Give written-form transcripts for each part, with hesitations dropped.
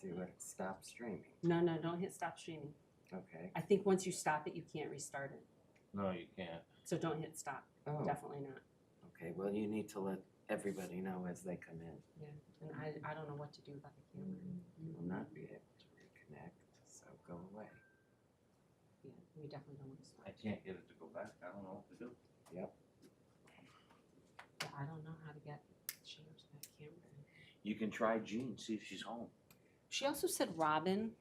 See what, stop streaming, No, don't hit stop streaming. okay. I think once you stop it, you can't restart it. No, you can't. So don't hit stop. Oh, Definitely not. okay, well, you need to let everybody know as they come in. Yeah. And I don't know what to do about the camera. You will not be able to reconnect, so go away. Yeah, we definitely don't want to stop. I can't get it to go back. I don't know what to do. Yeah, I don't know how to get change that camera. You can try Jean, see if she's home. She also said Robin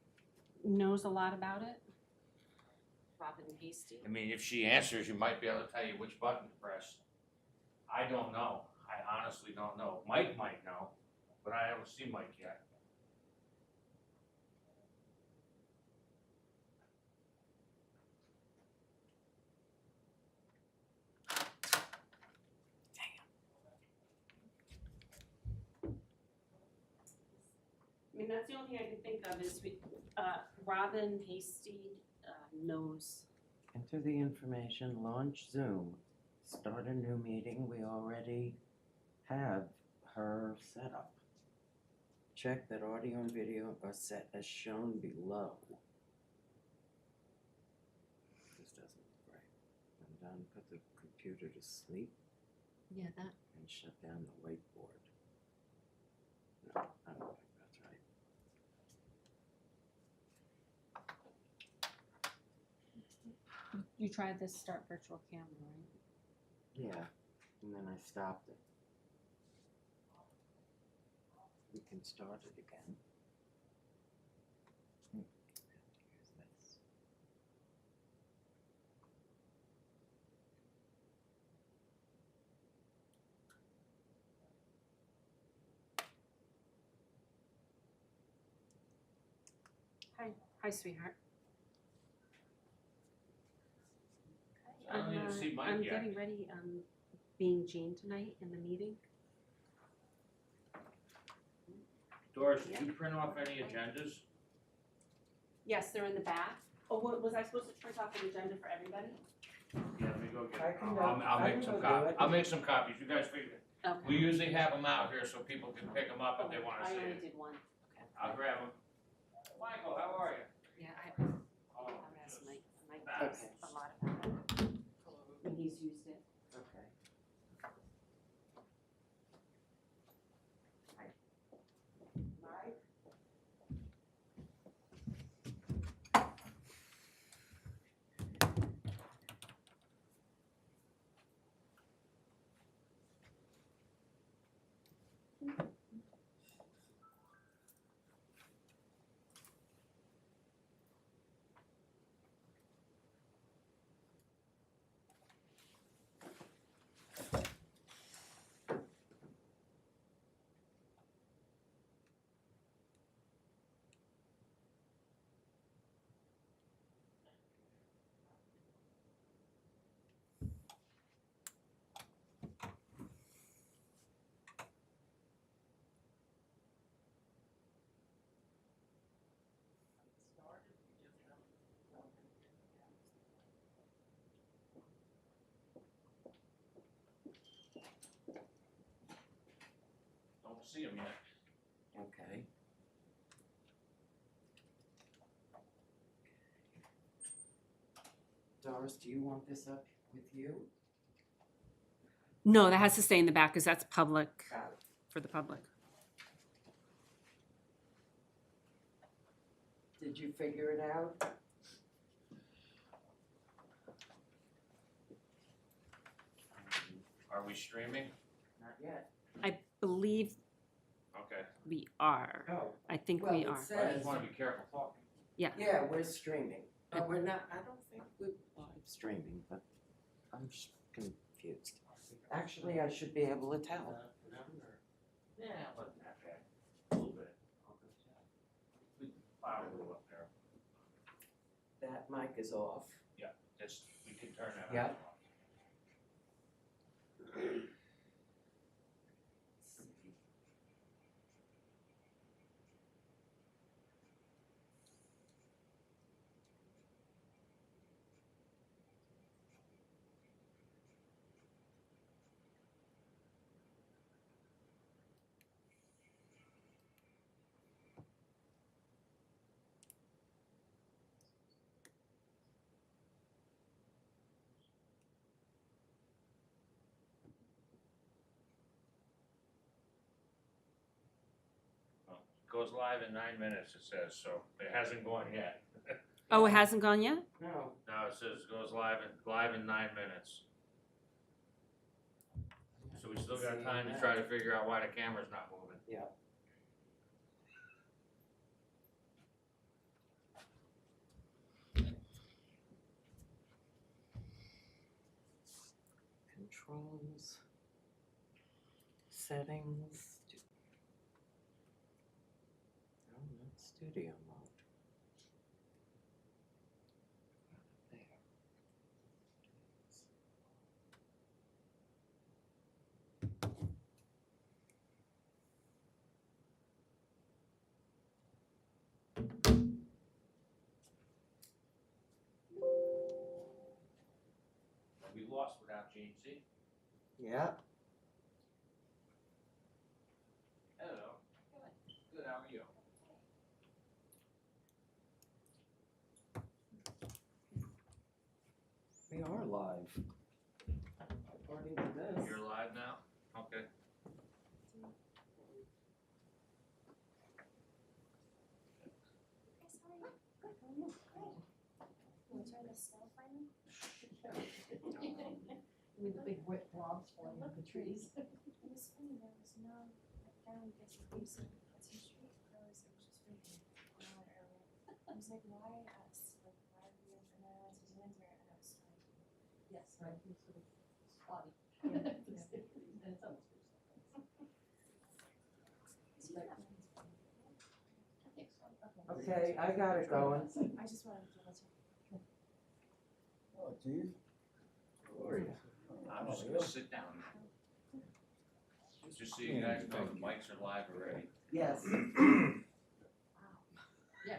knows a lot about it. Robin Hasty. I mean, if she answers, you might be able to tell you which button to press. I don't know. I honestly don't know. Mike might know, but I haven't seen Mike yet. I mean, that's the only thing I can think of is Robin Hasty knows. Enter the information, launch Zoom, start a new meeting, we already have her set up. Check that audio and video are set as shown below. This doesn't look right. I'm done, put the computer to sleep Yeah, that. and shut down the whiteboard. No, I don't think that's right. You tried this start virtual camera, right? Yeah, and then I stopped it. We can start it again. Use this. Hi, sweetheart. I don't even see Mike I'm yet. getting ready, being Jean tonight in the meeting. Doris, did you print off any agendas? Yes, they're in the back. Oh, was I supposed to print off an agenda for everybody? Yeah, let me go get I it. can I'll I make can some go do copies. it. I'll make some copies. You guys figure. We Okay. usually have them out here so people can pick them up if they want to I see only it. did one. I'll grab them. Michael, how are you? Yeah, Oh, I'll ask Mike. Mike Okay. knows a lot about it. And he's used it. Okay. Mike? Don't see them yet. Okay. Doris, do you want this up with you? No, that has to stay in the back because that's public, Got it. for the public. Did you figure it out? Are we streaming? Not yet. I believe Okay. we are. Oh, I think well, we it are. I says, just want to be careful talking. yeah, we're streaming, but we're not, I don't think we're live streaming, but I'm confused. Actually, I should be able to tell. Yeah, it wasn't that bad. A little bit. We filed a little up there. That mic is off. Just, we can turn that on. Yeah. Goes live in 9 minutes, it says, so it hasn't gone yet. Oh, it hasn't gone yet? No. No, it says goes live in 9 minutes. So we still got time to try to figure out why the camera's not moving. Yeah. Controls, settings. Oh, not studio mode. There. We lost without Gene, see? Yeah. Hello. Good, how are you? We are live. According to this. You're live now? Okay. With the big wet blobs falling off the trees. It was funny, there was no, like, down gets leaves and Hudson Street, there was, it was just really wild earlier. I was like, why us? Like, why are we in, and then I went to Windsor and I was like, Yes, right, it was sort of spotty. And it's almost finished. is he that means? I think so. Okay, I got it going. I just wanted to let you. Oh, geez. Gloria. I'm just gonna sit down. Just so you guys know, the mics are live already. Yes. Yeah.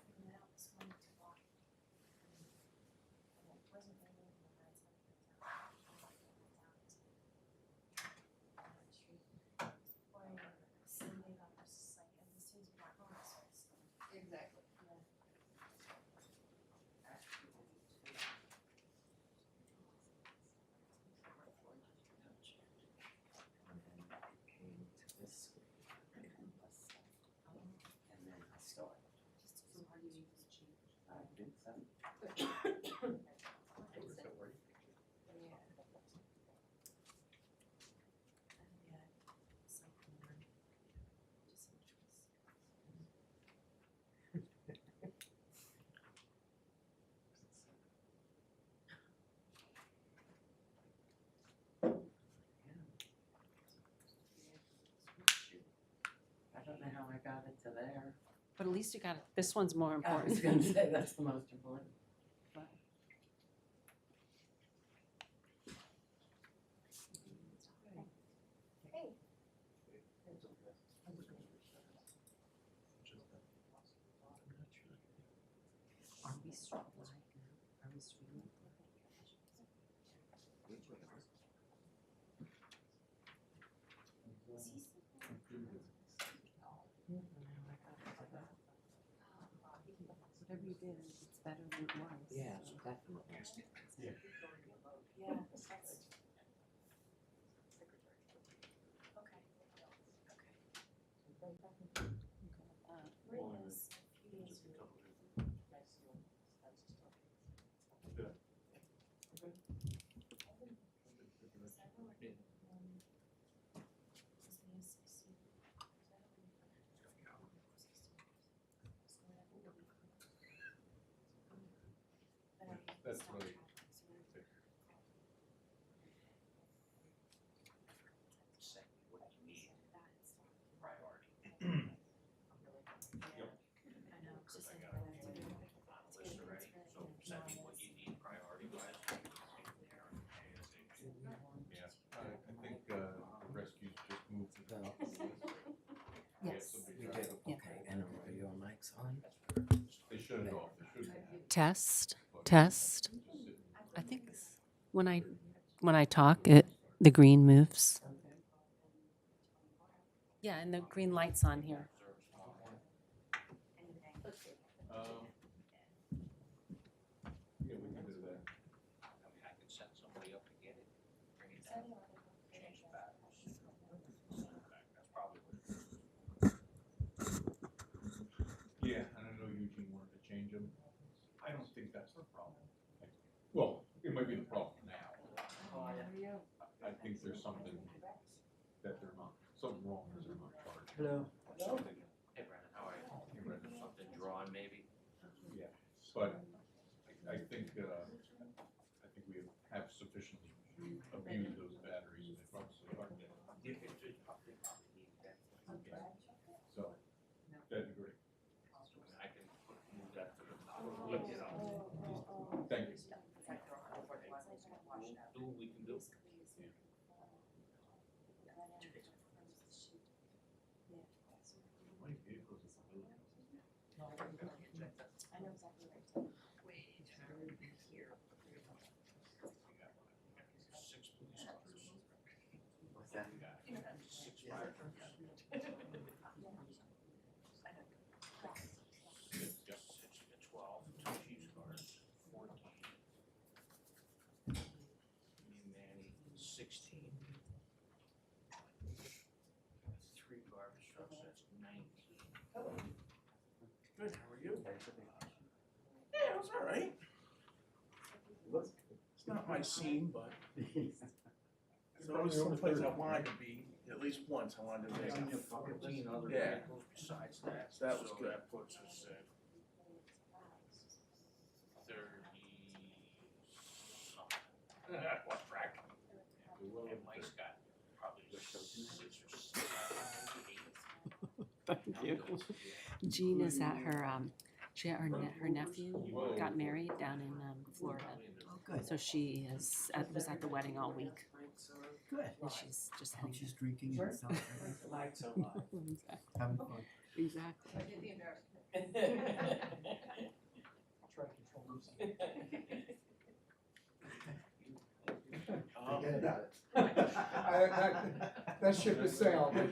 And then I was going to walk. And it wasn't raining, and I was like, down the street. It was pouring, and Sunday, I was just like, and as soon as we got home, I started snowing. Exactly. Yeah. And then it came to this screen, and then I started. So how do you use the change? I think so. I don't know how I got it to there. But at least you got it. This one's more I was important. gonna say that's the most important. Hey. Are we live now? Are we streaming? Is he Whatever you did, it's better than it was. Yeah, definitely. Yeah, that's. Okay. Where is a few days ago? That's really. Say what you need, priority. I know, it's just I like got that. it on the list already, so send me what you need priority wise. Yeah, I think, the rescues just moved to the top of the list. Yes. We did, okay, and are your mics on? They shut it off, they shouldn't. Test, but test. just sitting I think when I talk, the green moves. Yeah, and the green light's on here. Service tomorrow morning. Yeah, we can do that. I mean, I can send somebody up to get it, bring it down, change the batteries, send it back. That's probably what it is. Yeah, and I know Eugene wanted to change them. I don't think that's the problem. Well, it might be the problem now. I think there's something that they're not, something wrong because they're not charged. Hello. Something, hey Brendan, how are you? Something drawn maybe? Yeah, but I think we have sufficiently abused those batteries and they probably are dead. If it's just probably need that. So, that'd be great. I can move that to the top. You know, Thank you. do what we can do. My vehicle's a little. I know exactly where it's Six police officers. What's that? We got 6 fire trucks. Six, 12, 2 chief's cars, 14. Me and Manny, 16. 3 garbage trucks, that's 19. Good, how are you? Yeah, it was all right. It's not my scene, but it's always someplace I wanted to be. At least once I wanted to be. 14 other Yeah. vehicles besides that. So that was good. That puts us at 30 something. What bracket? And Mike's got probably 6 or 7, 8. Thank you. Jean is at her, her nephew got married down in Florida. Oh, good. So she was at the wedding all week. Good. And she's just I'm heading. just drinking and celebrating, having fun. Exactly. I did the embarrassment. Forget about it. That ship has sailed. I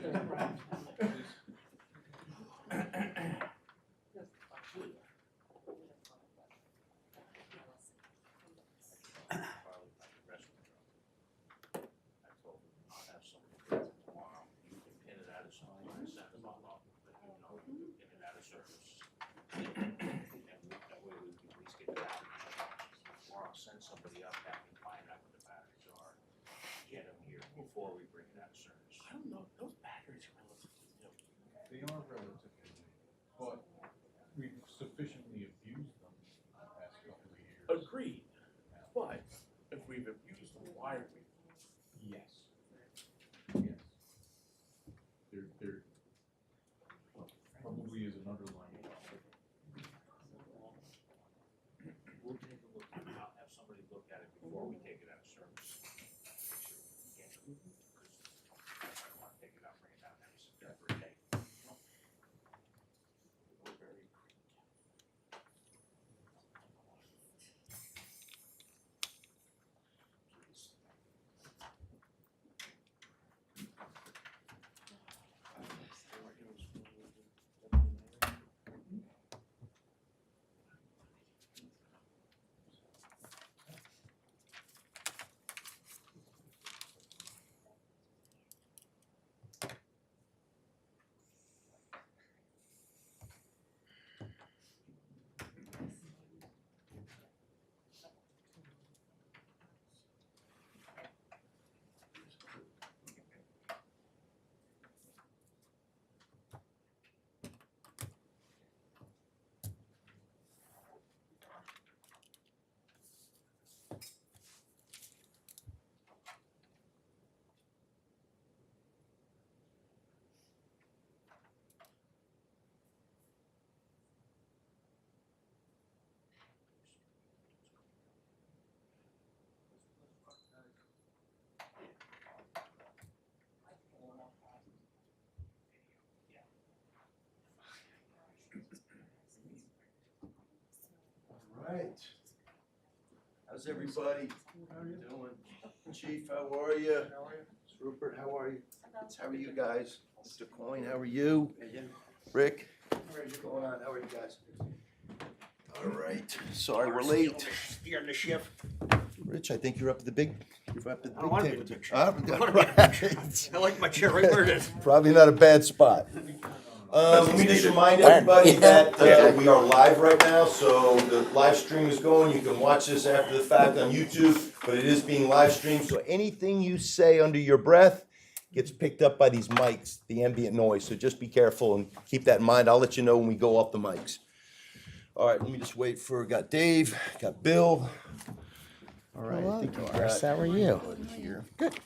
told him I'll have somebody do it tomorrow. You can pin it out of something, I send them all up, but you know, you can pin it out of service. And that way we can at least get that. Or I'll send somebody up back and find out what the batteries are. Get them here before we bring it out of service. I don't know, those batteries are relatively new. They are relatively new, but we've sufficiently abused them in the past couple of years. Agreed, but if we've abused them, why are we? Yes. Yes. There probably is an underlying problem. We'll take a look, I'll have somebody look at it before we take it out of service. Make sure we can get it, because I don't wanna take it out, bring it down every day. We're very Right. How's everybody doing? Chief, how are you? Rupert, how are you? How are you guys? Mr. Coyne, how are you? Rick? What's going on? How are you guys? All right, sorry we're late. Steering the ship. Rich, I think you're up at the big I don't wanna be table. the big Ah, I wanna be the right. I like my chair right where it is. Probably not a bad spot. Let me just remind everybody that we are live right now, so the live stream is going. You can watch this after the fact on YouTube, but it is being live streamed, so anything you say under your breath gets picked up by these mics, the ambient noise, so just be careful and keep that in mind. I'll let you know when we go off the mics. All right, let me just wait for, got Dave, got Bill. All right, I think we got. How are you? Here. Good.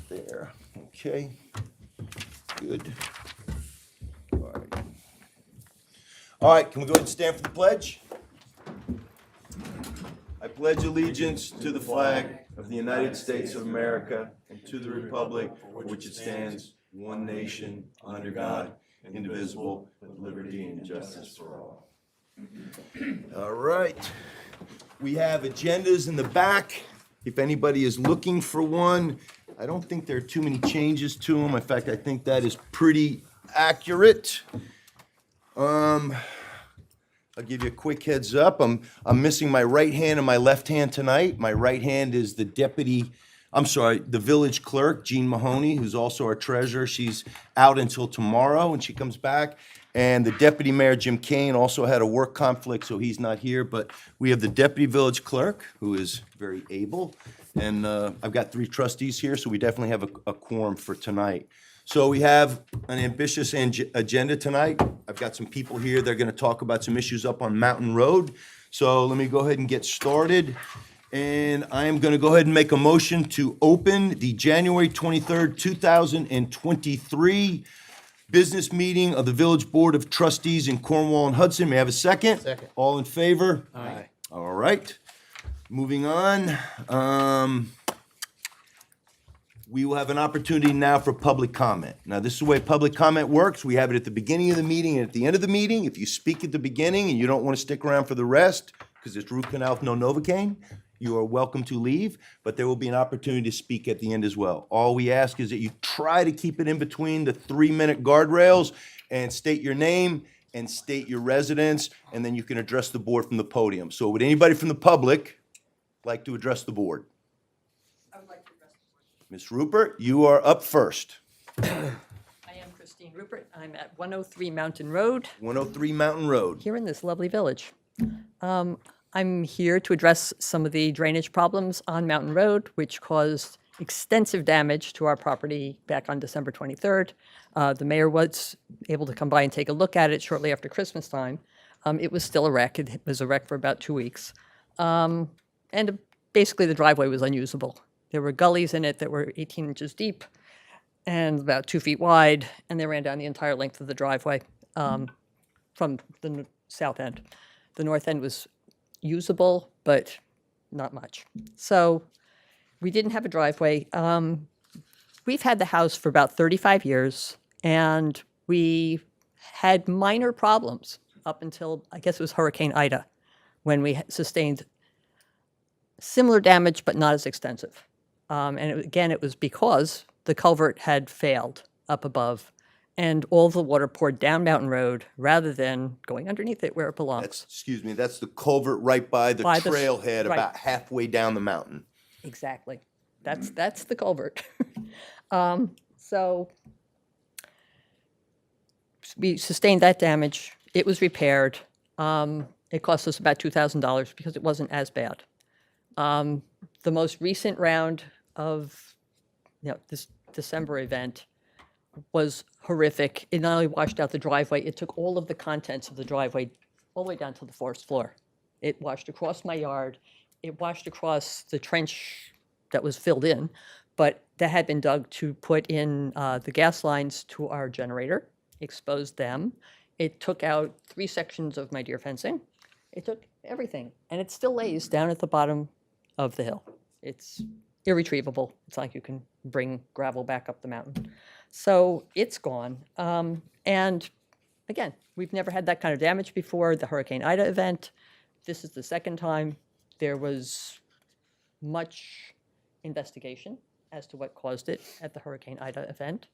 There, okay. Good. All right, can we go ahead and stand for the pledge? I pledge allegiance to the flag of the United States of America and to the republic for which it stands, one nation, under God, indivisible, with liberty and justice for all. All right, we have agendas in the back. If anybody is looking for one, I don't think there are too many changes to them. In fact, I think that is pretty accurate. I'll give you a quick heads up. I'm missing my right hand and my left hand tonight. My right hand is the the village clerk, Jean Mahoney, who's also our treasurer. She's out until tomorrow when she comes back. And the deputy mayor, Jim Kane, also had a work conflict, so he's not here. But we have the deputy village clerk, who is very able. And I've got 3 trustees here, so we definitely have a quorum for tonight. So we have an ambitious agenda tonight. I've got some people here that are gonna talk about some issues up on Mountain Road. So let me go ahead and get started. And I am gonna go ahead and make a motion to open the January 23rd, 2023 business meeting of the Village Board of Trustees in Cornwall and Hudson. May I have a second? Second. All in favor? Aye. All right, moving on. We will have an opportunity now for public comment. Now, this is the way public comment works. We have it at the beginning of the meeting and at the end of the meeting. If you speak at the beginning and you don't want to stick around for the rest, because it's root canal with no Novocaine, you are welcome to leave, but there will be an opportunity to speak at the end as well. All we ask is that you try to keep it in between the 3-minute guardrails and state your name and state your residence, and then you can address the board from the podium. So would anybody from the public like to address the board? Ms. Rupert, you are up first. I am Christine Rupert. I'm at 103 Mountain Road, 103 Mountain Road. here in this lovely village. I'm here to address some of the drainage problems on Mountain Road, which caused extensive damage to our property back on December 23rd. The mayor was able to come by and take a look at it shortly after Christmas time. It was still a wreck. It was a wreck for about 2 weeks. And basically, the driveway was unusable. There were gullies in it that were 18 inches deep and about 2 feet wide, and they ran down the entire length of the driveway from the south end. The north end was usable, but not much. So we didn't have a driveway. We've had the house for about 35 years, and we had minor problems up until, I guess it was Hurricane Ida, when we sustained similar damage, but not as extensive. Again, it was because the culvert had failed up above, and all the water poured down Mountain Road rather than going underneath it where it belongs. That's the culvert right by the By the- trailhead, right. about halfway down the mountain. Exactly. That's the culvert. So we sustained that damage. It was repaired. It cost us about $2,000 because it wasn't as bad. The most recent round of this December event was horrific. It not only washed out the driveway, it took all of the contents of the driveway all the way down to the forest floor. It washed across my yard. It washed across the trench that was filled in, but that had been dug to put in the gas lines to our generator, exposed them. It took out 3 sections of my deer fencing. It took everything, and it still lays down at the bottom of the hill. It's irretrievable. It's like you can bring gravel back up the mountain. So it's gone. And again, we've never had that kind of damage before. The Hurricane Ida event, this is the second time. There was much investigation as to what caused it at the Hurricane Ida event.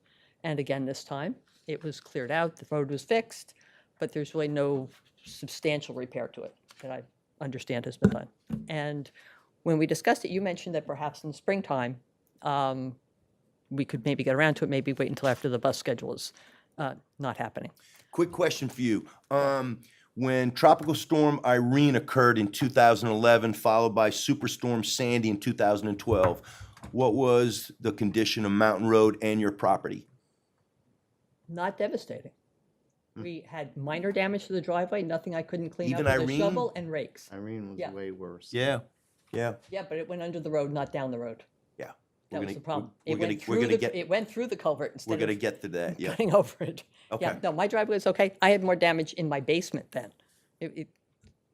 And again, this time, it was cleared out, the road was fixed, but there's really no substantial repair to it that I understand has been done. And when we discussed it, you mentioned that perhaps in the springtime, we could maybe get around to it, maybe wait until after the bus schedule is not happening. Quick question for you. When Tropical Storm Irene occurred in 2011, followed by Superstorm Sandy in 2012, what was the condition of Mountain Road and your property? Not devastating. We had minor damage to the driveway, nothing I couldn't clean up Even with a Irene? shovel and rakes. Irene was Yeah. way worse. Yeah. Yeah, but it went under the road, not down the road. Yeah. That was the problem. We're gonna It went through the culvert We're instead gonna of get to that, yeah. cutting over it. Yeah, Okay. no, my driveway was okay. I had more damage in my basement then.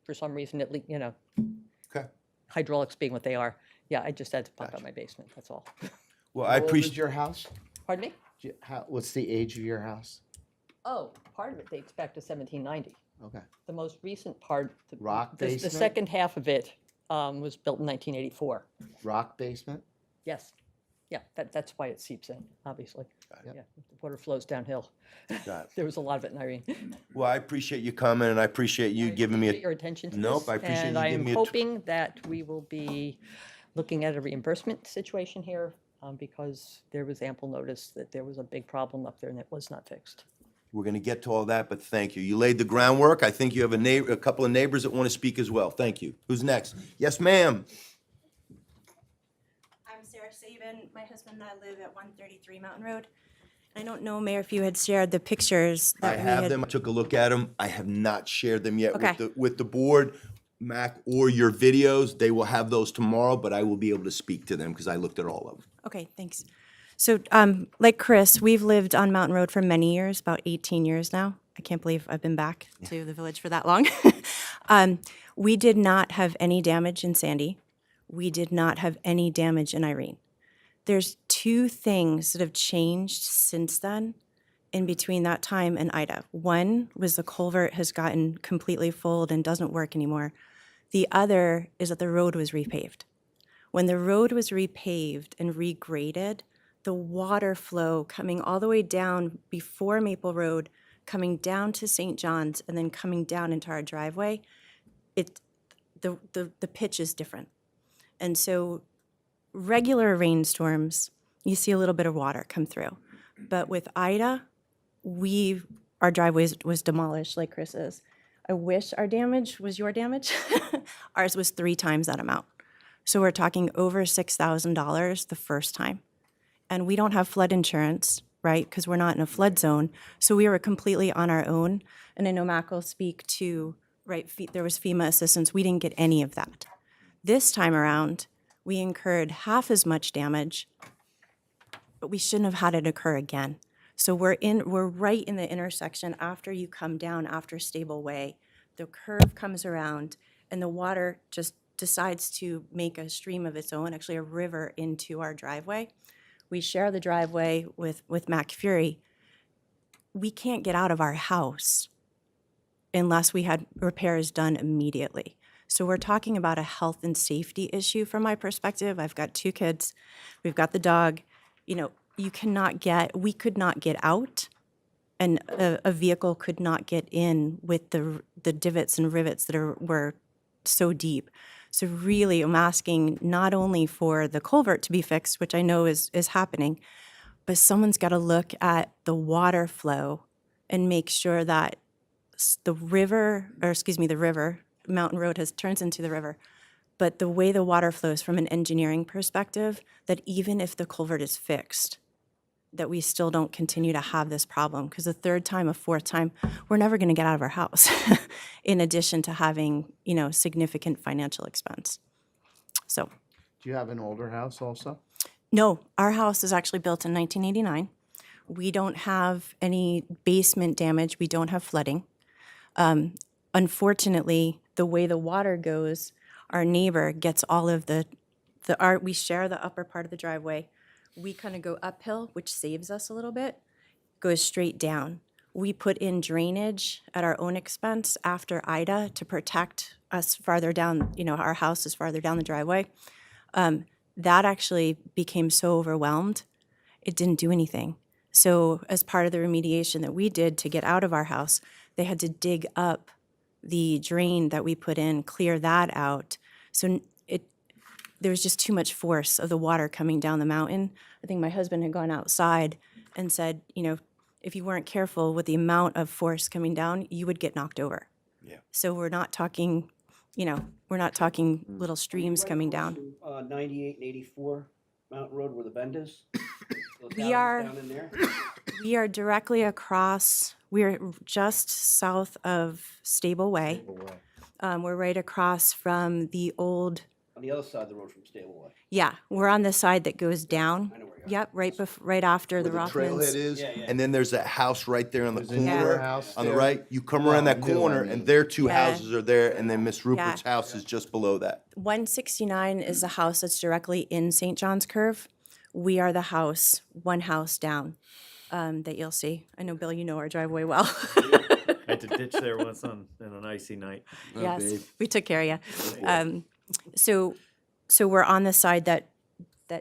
For some reason, Okay. hydraulics being what they are. Yeah, I just had to pump out Gotcha. my basement, that's all. Well, How I old is appreciate, your house? Pardon me? What's the age of your house? Oh, part of it dates back to 1790. Okay. The most recent part, Rock the basement? second half of it was built in 1984. Rock basement? Yes. Yeah, that's why it seeps in, obviously. it. Yeah, the water flows downhill. Got it. There was a lot of it in Irene. well, I appreciate you coming and I appreciate you giving me Appreciate your attention to this. Nope, I appreciate you giving me And a I'm t- hoping that we will be looking at a reimbursement situation here because there was ample notice that there was a big problem up there and it was not fixed. We're gonna get to all that, but thank you. You laid the groundwork. I think you have a couple of neighbors that want to speak as well. Thank you. Who's next? Yes, ma'am. I'm Sarah Saban. My husband and I live at 133 Mountain Road. I don't know, Mayor, if you had shared the pictures I that we have had. them. I took a look at them. I have not shared them yet Okay. with the board, Mac, or your videos. They will have those tomorrow, but I will be able to speak to them because I looked at all of them. Okay, thanks. So, like Chris, we've lived on Mountain Road for many years, about 18 years now. I can't believe I've been back to the village for that long. We did not have any damage in Sandy. We did not have any damage in Irene. There's two things that have changed since then in between that time and Ida. One was the culvert has gotten completely full and doesn't work anymore. The other is that the road was repaved. When the road was repaved and regraded, the water flow coming all the way down before Maple Road, coming down to St. John's, and then coming down into our driveway, the pitch is different. And so regular rainstorms, you see a little bit of water come through. But with Ida, our driveway was demolished like Chris is. I wish our damage was your damage. Ours was 3 times that amount. So we're talking over $6,000 the first time. And we don't have flood insurance, right? Because we're not in a flood zone. So we were completely on our own. And I know Mac will speak to, right, there was FEMA assistance. We didn't get any of that. This time around, we incurred half as much damage, but we shouldn't have had it occur again. So we're right in the intersection after you come down after Stable Way. The curve comes around and the water just decides to make a stream of its own, actually a river, into our driveway. We share the driveway with Mac Fury. We can't get out of our house unless we had repairs done immediately. So we're talking about a health and safety issue from my perspective. I've got 2 kids. We've got the dog. We could not get out, and a vehicle could not get in with the divots and rivets that were so deep. So really, I'm asking not only for the culvert to be fixed, which I know is happening, but someone's got to look at the water flow and make sure that the river, Mountain Road turns into the river, but the way the water flows from an engineering perspective, that even if the culvert is fixed, that we still don't continue to have this problem. Because the 3rd time, a 4th time, we're never going to get out of our house, in addition to having, significant financial expense. So. Do you have an older house also? No, our house is actually built in 1989. We don't have any basement damage. We don't have flooding. Unfortunately, the way the water goes, our neighbor gets all of we share the upper part of the driveway. We kind of go uphill, which saves us a little bit, goes straight down. We put in drainage at our own expense after Ida to protect us farther down, our house is farther down the driveway. That actually became so overwhelmed, it didn't do anything. So as part of the remediation that we did to get out of our house, they had to dig up the drain that we put in, clear that out. So there was just too much force of the water coming down the mountain. I think my husband had gone outside and said, you know, if you weren't careful with the amount of force coming down, you would get knocked over. Yeah. So we're not talking, you know, we're not talking little streams coming down. 98 and 84 Mountain Road where the bend is? Those We houses are- Down in there? We are directly across, we're just south of Stable Way. We're right across from the old, On the other side of the road from Stable Way. yeah, we're on the side that goes down. I know where you are. Yep, right after Where the the trailhead Rothmans. is, Yeah, yeah. and then there's that house right there on the There's a newer corner, house on the there. right. You come around that Well, new, I corner, mean. and their two Yeah. houses are there, and then Miss Rupert's house is just below that. 169 is the house that's directly in St. John's Curve. We are the house, one house down, that you'll see. I know, Bill, you know our driveway well. I had to ditch there once on an icy night. Yes, we took care of you. So we're on the side that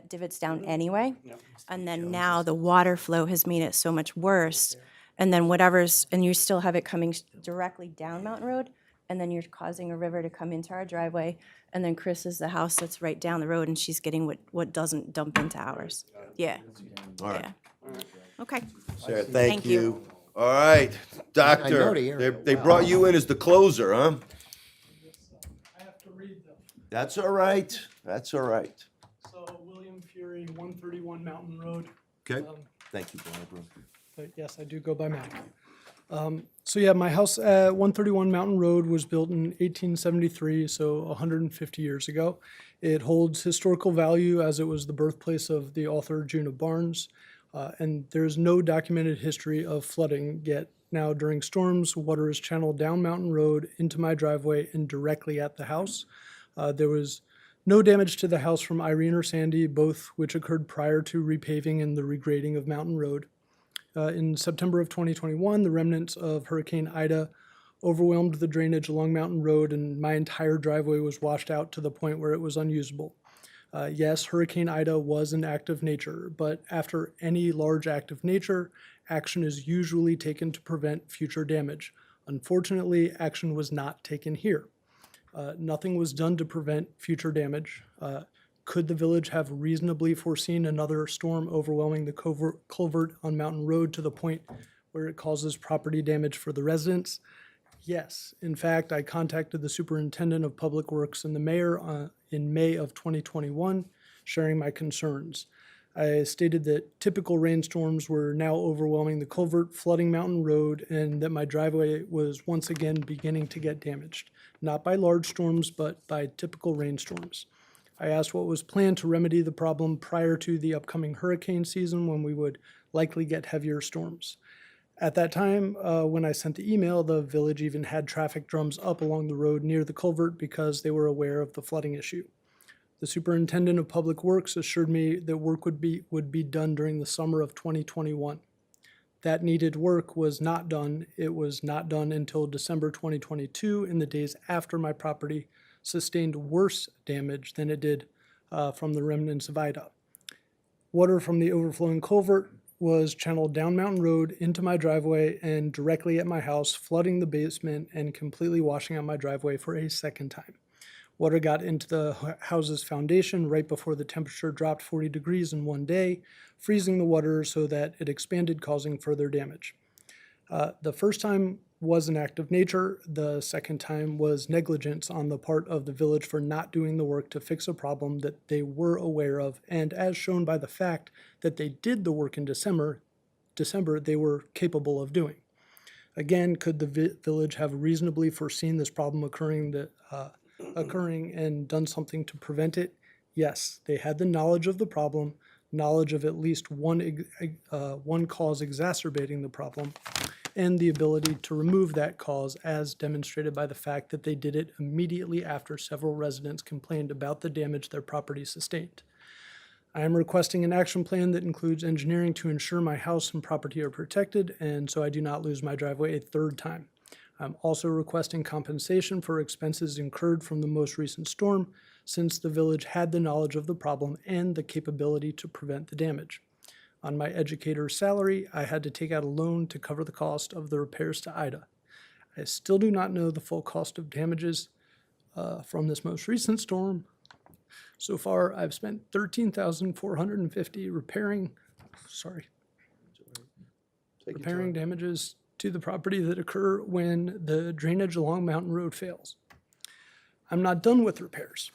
divots down anyway. Yep. And then now the water flow has made it so much worse. And then and you still have it coming directly down Mountain Road, and then you're causing a river to come into our driveway. And then Chris is the house that's right down the road, and she's getting what doesn't dump into ours. Yeah, All right. yeah. Okay. Sarah, thank Thank you. you. All right, Doctor, the area they well. brought you in as the closer, huh? I have to read them. That's all right. That's all right. So William Fury, 131 Mountain Road. Okay, Um, thank you, Barbara. But yes, I do go by Matthew. So yeah, my house at 131 Mountain Road was built in 1873, so 150 years ago. It holds historical value as it was the birthplace of the author Juna Barnes, and there's no documented history of flooding yet. Now, during storms, water is channeled down Mountain Road into my driveway and directly at the house. There was no damage to the house from Irene or Sandy, both which occurred prior to repaving and the regrading of Mountain Road. In September of 2021, the remnants of Hurricane Ida overwhelmed the drainage along Mountain Road, and my entire driveway was washed out to the point where it was unusable. Yes, Hurricane Ida was an act of nature, but after any large act of nature, action is usually taken to prevent future damage. Unfortunately, action was not taken here. Nothing was done to prevent future damage. Could the village have reasonably foreseen another storm overwhelming the culvert on Mountain Road to the point where it causes property damage for the residents? Yes. In fact, I contacted the superintendent of public works and the mayor in May of 2021, sharing my concerns. I stated that typical rainstorms were now overwhelming the culvert, flooding Mountain Road, and that my driveway was once again beginning to get damaged, not by large storms, but by typical rainstorms. I asked what was planned to remedy the problem prior to the upcoming hurricane season when we would likely get heavier storms. At that time, when I sent the email, the village even had traffic drums up along the road near the culvert because they were aware of the flooding issue. The superintendent of public works assured me that work would be done during the summer of 2021. That needed work was not done. It was not done until December 2022, in the days after my property sustained worse damage than it did from the remnants of Ida. Water from the overflowing culvert was channeled down Mountain Road into my driveway and directly at my house, flooding the basement and completely washing out my driveway for a second time. Water got into the house's foundation right before the temperature dropped 40 degrees in one day, freezing the water so that it expanded, causing further damage. The first time was an act of nature. The second time was negligence on the part of the village for not doing the work to fix a problem that they were aware of, and as shown by the fact that they did the work in December, they were capable of doing. Again, could the village have reasonably foreseen this problem occurring and done something to prevent it? Yes, they had the knowledge of the problem, knowledge of at least one cause exacerbating the problem, and the ability to remove that cause, as demonstrated by the fact that they did it immediately after several residents complained about the damage their property sustained. I am requesting an action plan that includes engineering to ensure my house and property are protected, and so I do not lose my driveway a third time. I'm also requesting compensation for expenses incurred from the most recent storm, since the village had the knowledge of the problem and the capability to prevent the damage. On my educator's salary, I had to take out a loan to cover the cost of the repairs to Ida. I still do not know the full cost of damages from this most recent storm. So far, I've spent $13,450 repairing damages to the property that occur when the drainage along Mountain Road fails. I'm not done with repairs.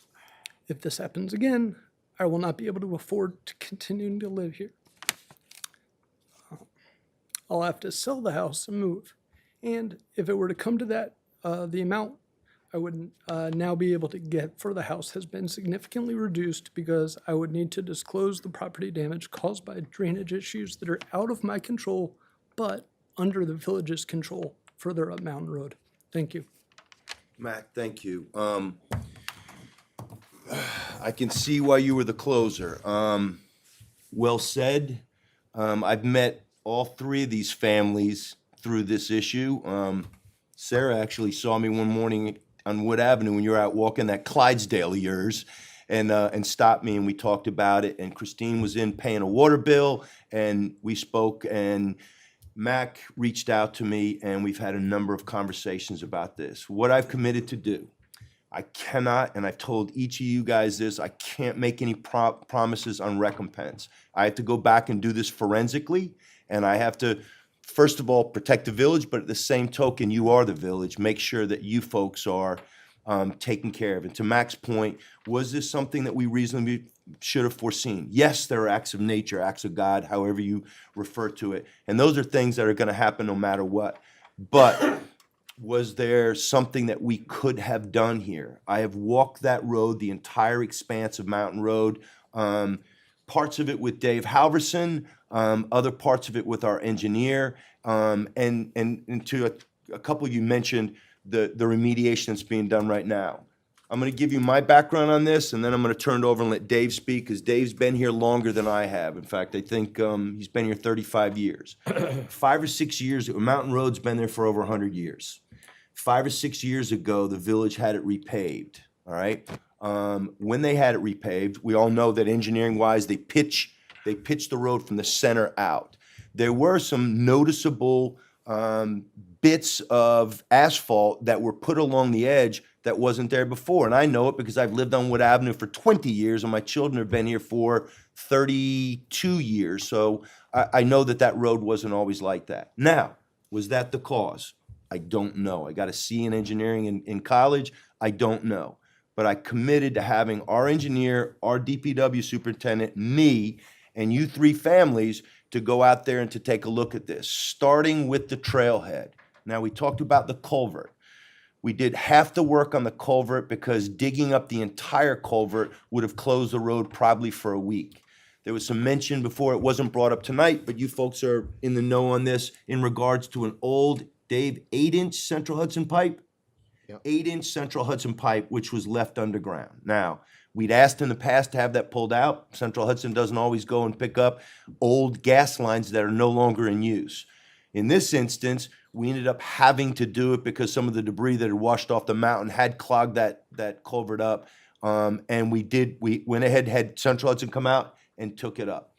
If this happens again, I will not be able to afford to continue to live here. I'll have to sell the house and move. And if it were to come to that, the amount I would now be able to get for the house has been significantly reduced because I would need to disclose the property damage caused by drainage issues that are out of my control, but under the village's control further up Mountain Road. Thank you. Mac, thank you. I can see why you were the closer. Well said. I've met all three of these families through this issue. Sarah actually saw me one morning on Wood Avenue when you were out walking that Clydesdale of yours and stopped me and we talked about it. And Christine was in paying a water bill and we spoke and Mac reached out to me and we've had a number of conversations about this. What I've committed to do, I cannot, and I've told each of you guys this, I can't make any promises on recompense. I have to go back and do this forensically, and I have to, first of all, protect the village, but at the same token, you are the village. Make sure that you folks are taken care of. And to Mac's point, was this something that we reasonably should have foreseen? Yes, there are acts of nature, acts of God, however you refer to it. And those are things that are going to happen no matter what. But was there something that we could have done here? I have walked that road, the entire expanse of Mountain Road, parts of it with Dave Halverson, other parts of it with our engineer, and to a couple of you mentioned the remediation that's being done right now. I'm going to give you my background on this, and then I'm going to turn it over and let Dave speak, because Dave's been here longer than I have. In fact, I think he's been here 35 years. 5 or 6 years, Mountain Road's been there for over 100 years. 5 or 6 years ago, the village had it repaved, all right? When they had it repaved, we all know that engineering-wise, they pitch the road from the center out. There were some noticeable bits of asphalt that were put along the edge that wasn't there before. And I know it because I've lived on Wood Avenue for 20 years and my children have been here for 32 years. So I know that road wasn't always like that. Now, was that the cause? I don't know. I got a C in engineering in college. I don't know. But I committed to having our engineer, our DPW superintendent, me, and you three families to go out there and to take a look at this, starting with the trailhead. Now, we talked about the culvert. We did half the work on the culvert because digging up the entire culvert would have closed the road probably for a week. There was some mention before, it wasn't brought up tonight, but you folks are in the know on this in regards to an old, Dave, 8-inch Central Hudson pipe? Yep. 8-inch Central Hudson pipe, which was left underground. Now, we'd asked in the past to have that pulled out. Central Hudson doesn't always go and pick up old gas lines that are no longer in use. In this instance, we ended up having to do it because some of the debris that had washed off the mountain had clogged that culvert up. And we went ahead, had Central Hudson come out and took it up.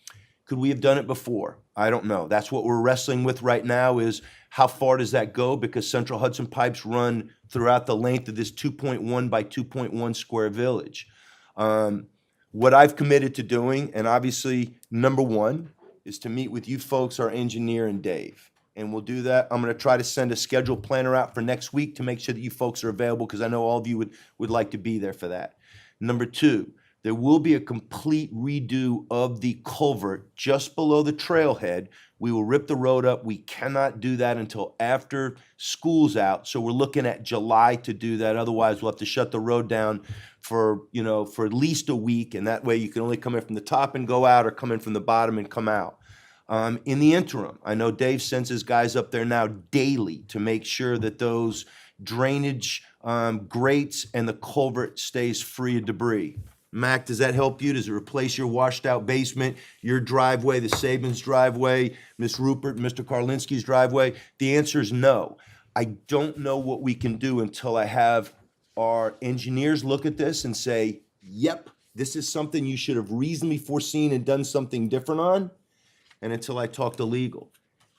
Could we have done it before? I don't know. That's what we're wrestling with right now is how far does that go? Because Central Hudson pipes run throughout the length of this 2.1 by 2.1 square village. What I've committed to doing, and obviously number one, is to meet with you folks, our engineer and Dave. And we'll do that. I'm going to try to send a schedule planner out for next week to make sure that you folks are available because I know all of you would like to be there for that. Number two, there will be a complete redo of the culvert just below the trailhead. We will rip the road up. We cannot do that until after school's out. So we're looking at July to do that. Otherwise, we'll have to shut the road down for at least a week. And that way you can only come in from the top and go out or come in from the bottom and come out. In the interim, I know Dave sends his guys up there now daily to make sure that those drainage grates and the culvert stays free of debris. Mac, does that help you? Does it replace your washed out basement, your driveway, the Sabins driveway, Miss Rupert, Mr. Karlinski's driveway? The answer is no. I don't know what we can do until I have our engineers look at this and say, yep, this is something you should have reasonably foreseen and done something different on. and until I talk to legal.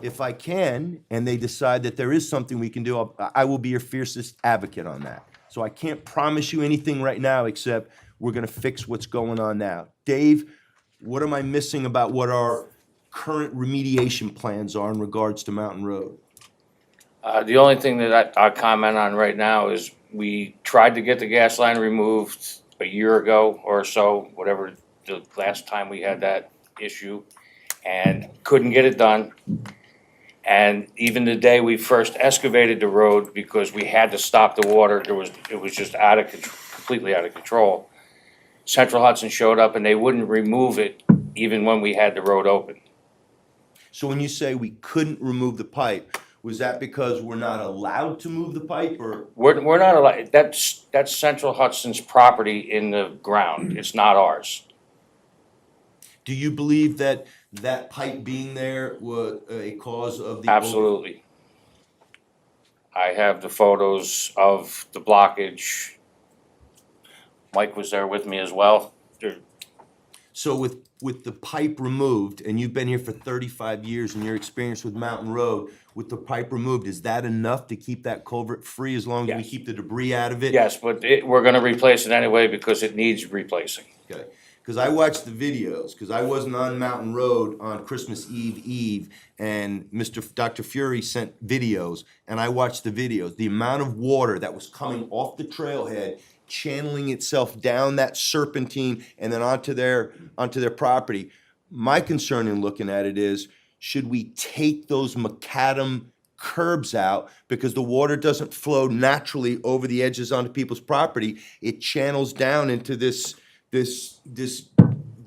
If I can, and they decide that there is something we can do, I will be your fiercest advocate on that. So I can't promise you anything right now, except we're gonna fix what's going on now. Dave, what am I missing about what our current remediation plans are in regards to Mountain Road? The only thing that I'll comment on right now is we tried to get the gas line removed a year ago or so, whatever the last time we had that issue, and couldn't get it done. And even the day we first excavated the road, because we had to stop the water, it was just completely out of control. Central Hudson showed up and they wouldn't remove it even when we had the road open. So when you say we couldn't remove the pipe, was that because we're not allowed to move the pipe, or? We're not allowed, that's Central Hudson's property in the ground, it's not ours. Do you believe that that pipe being there was a cause of the? Absolutely. I have the photos of the blockage. Mike was there with me as well. So with the pipe removed, and you've been here for 35 years and your experience with Mountain Road, with the pipe removed, is that enough to keep that culvert free as long as we Yes. keep the debris out of it? Yes, but we're gonna replace it anyway because it needs replacing. Okay, because I watched the videos, because I wasn't on Mountain Road on Christmas Eve, and Dr. Fury sent videos, and I watched the videos. The amount of water that was coming off the trailhead, channeling itself down that serpentine and then onto their property. My concern in looking at it is, should we take those macadam curbs out because the water doesn't flow naturally over the edges onto people's property? It channels down into this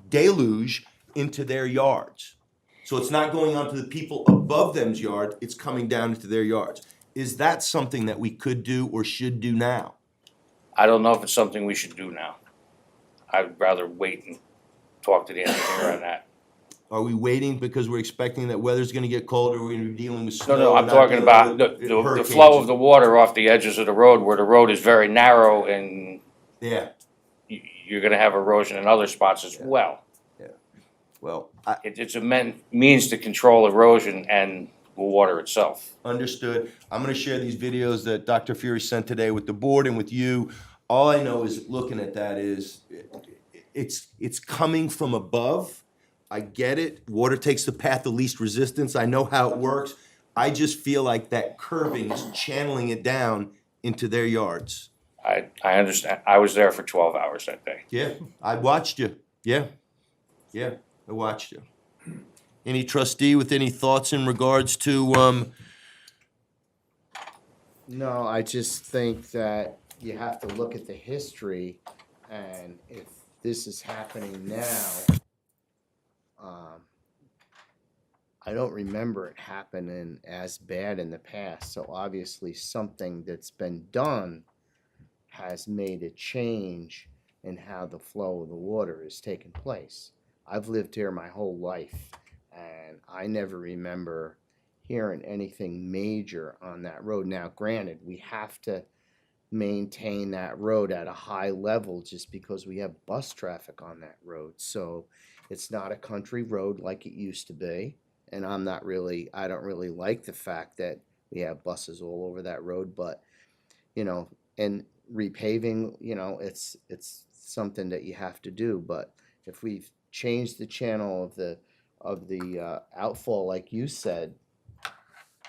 deluge into their yards. So it's not going onto the people above them's yard, it's coming down into their yards. Is that something that we could do or should do now? I don't know if it's something we should do now. I'd rather wait and talk to the engineer on that. Are we waiting because we're expecting that weather's gonna get colder, we're gonna be dealing with No, snow? no, I'm not talking dealing about with the hurricanes? flow of the water off the edges of the road where the road is very narrow and Yeah, you're gonna have erosion in other spots as well. well, It's a means to control erosion and the water itself. understood. I'm gonna share these videos that Dr. Fury sent today with the board and with you. All I know is, looking at that, is it's coming from above. I get it. Water takes the path of least resistance. I know how it works. I just feel like that curbing is channeling it down into their yards. I understand. I was there for 12 hours that day. Yeah, I watched you. Yeah, I watched you. Any trustee with any thoughts in regards to, No, I just think that you have to look at the history, and if this is happening now, I don't remember it happening as bad in the past, so obviously something that's been done has made a change in how the flow of the water is taking place. I've lived here my whole life, and I never remember hearing anything major on that road. Now, granted, we have to maintain that road at a high level just because we have bus traffic on that road. So it's not a country road like it used to be. And I don't really like the fact that we have buses all over that road, but, and repaving, it's something that you have to do. But if we've changed the channel of the outfall, like you said,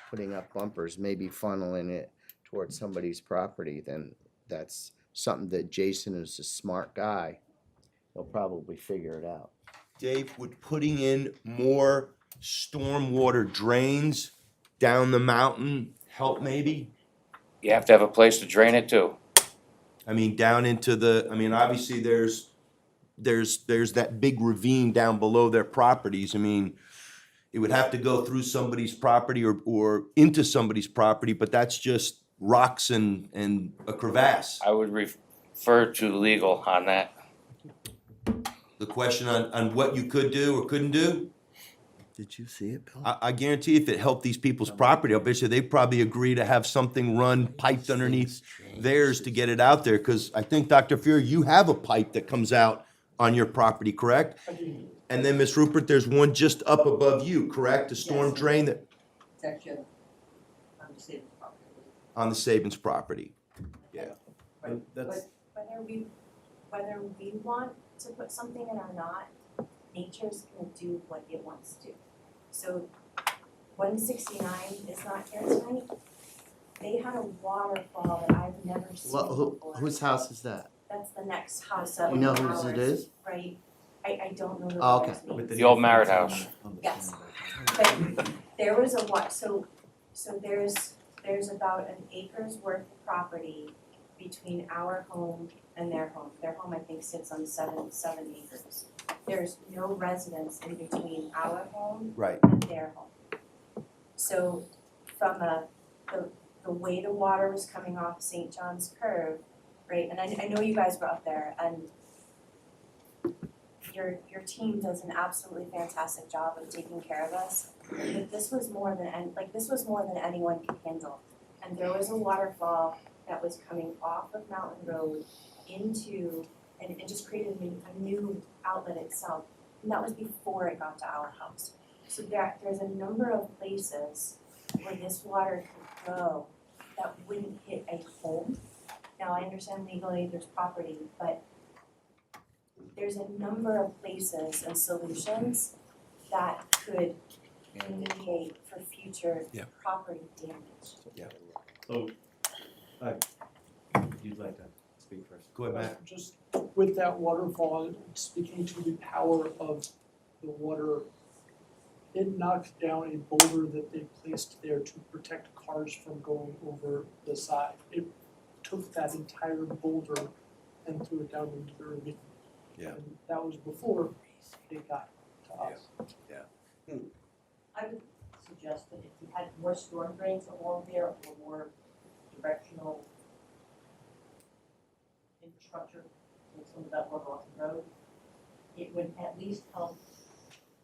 putting up bumpers, maybe funneling it towards somebody's property, then that's something that Jason is a smart guy. He'll probably figure it out. Dave, would putting in more stormwater drains down the mountain help maybe? You have to have a place to drain it too. I mean, down into obviously there's that big ravine down below their properties. I mean, it would have to go through somebody's property or into somebody's property, but that's just rocks and a crevasse. I would refer to legal on that. The question on what you could do or couldn't do? Did you see it, Bill? I guarantee if it helped these people's property, I bet you they'd probably agree to have something run piped underneath theirs to get it out there. Because I think, Dr. Fury, you have a pipe that comes out on your property, correct? And then, Miss Rupert, there's one just up above you, correct? A storm Yes. drain that, It's actually on the same property. on the Sabins property. That's, Whether we want to put something in or not, nature's gonna do what it wants to do. So 169 is not here tonight. They had a waterfall that I've never seen before. Whose house is that? That's the next house up. You know from whose it ours, is? Right, I don't know the Oh, okay. owner's name. with The old Marriott influence house. on the Yes. standby. But there was a so there's about an acre's worth of property between our home and their home. Their home, I think, sits on seven acres. There's no residence in between our home Right. and their home. So from the way the water was coming off St. John's Curve, right, and I know you guys were up there, and your team does an absolutely fantastic job of taking care of us. But this was more than anyone could handle. And there was a waterfall that was coming off of Mountain Road into, and it just created a new outlet itself. And that was before it got to our house. So there's a number of places where this water could go that wouldn't hit a home. Now, I understand legally there's property, but there's a number of places and solutions that could mitigate for future Yeah. property damage. So, you'd like to speak first? Go ahead, Matt. Just with that waterfall, speaking to the power of the water, it knocked down a boulder that they placed there to protect cars from going over the side. It took that entire boulder and threw it down into the ravine. Yeah. And that was before it got to us. I would suggest that if you had more storm drains along there or more directional infrastructure in some of that runoff road, it would at least help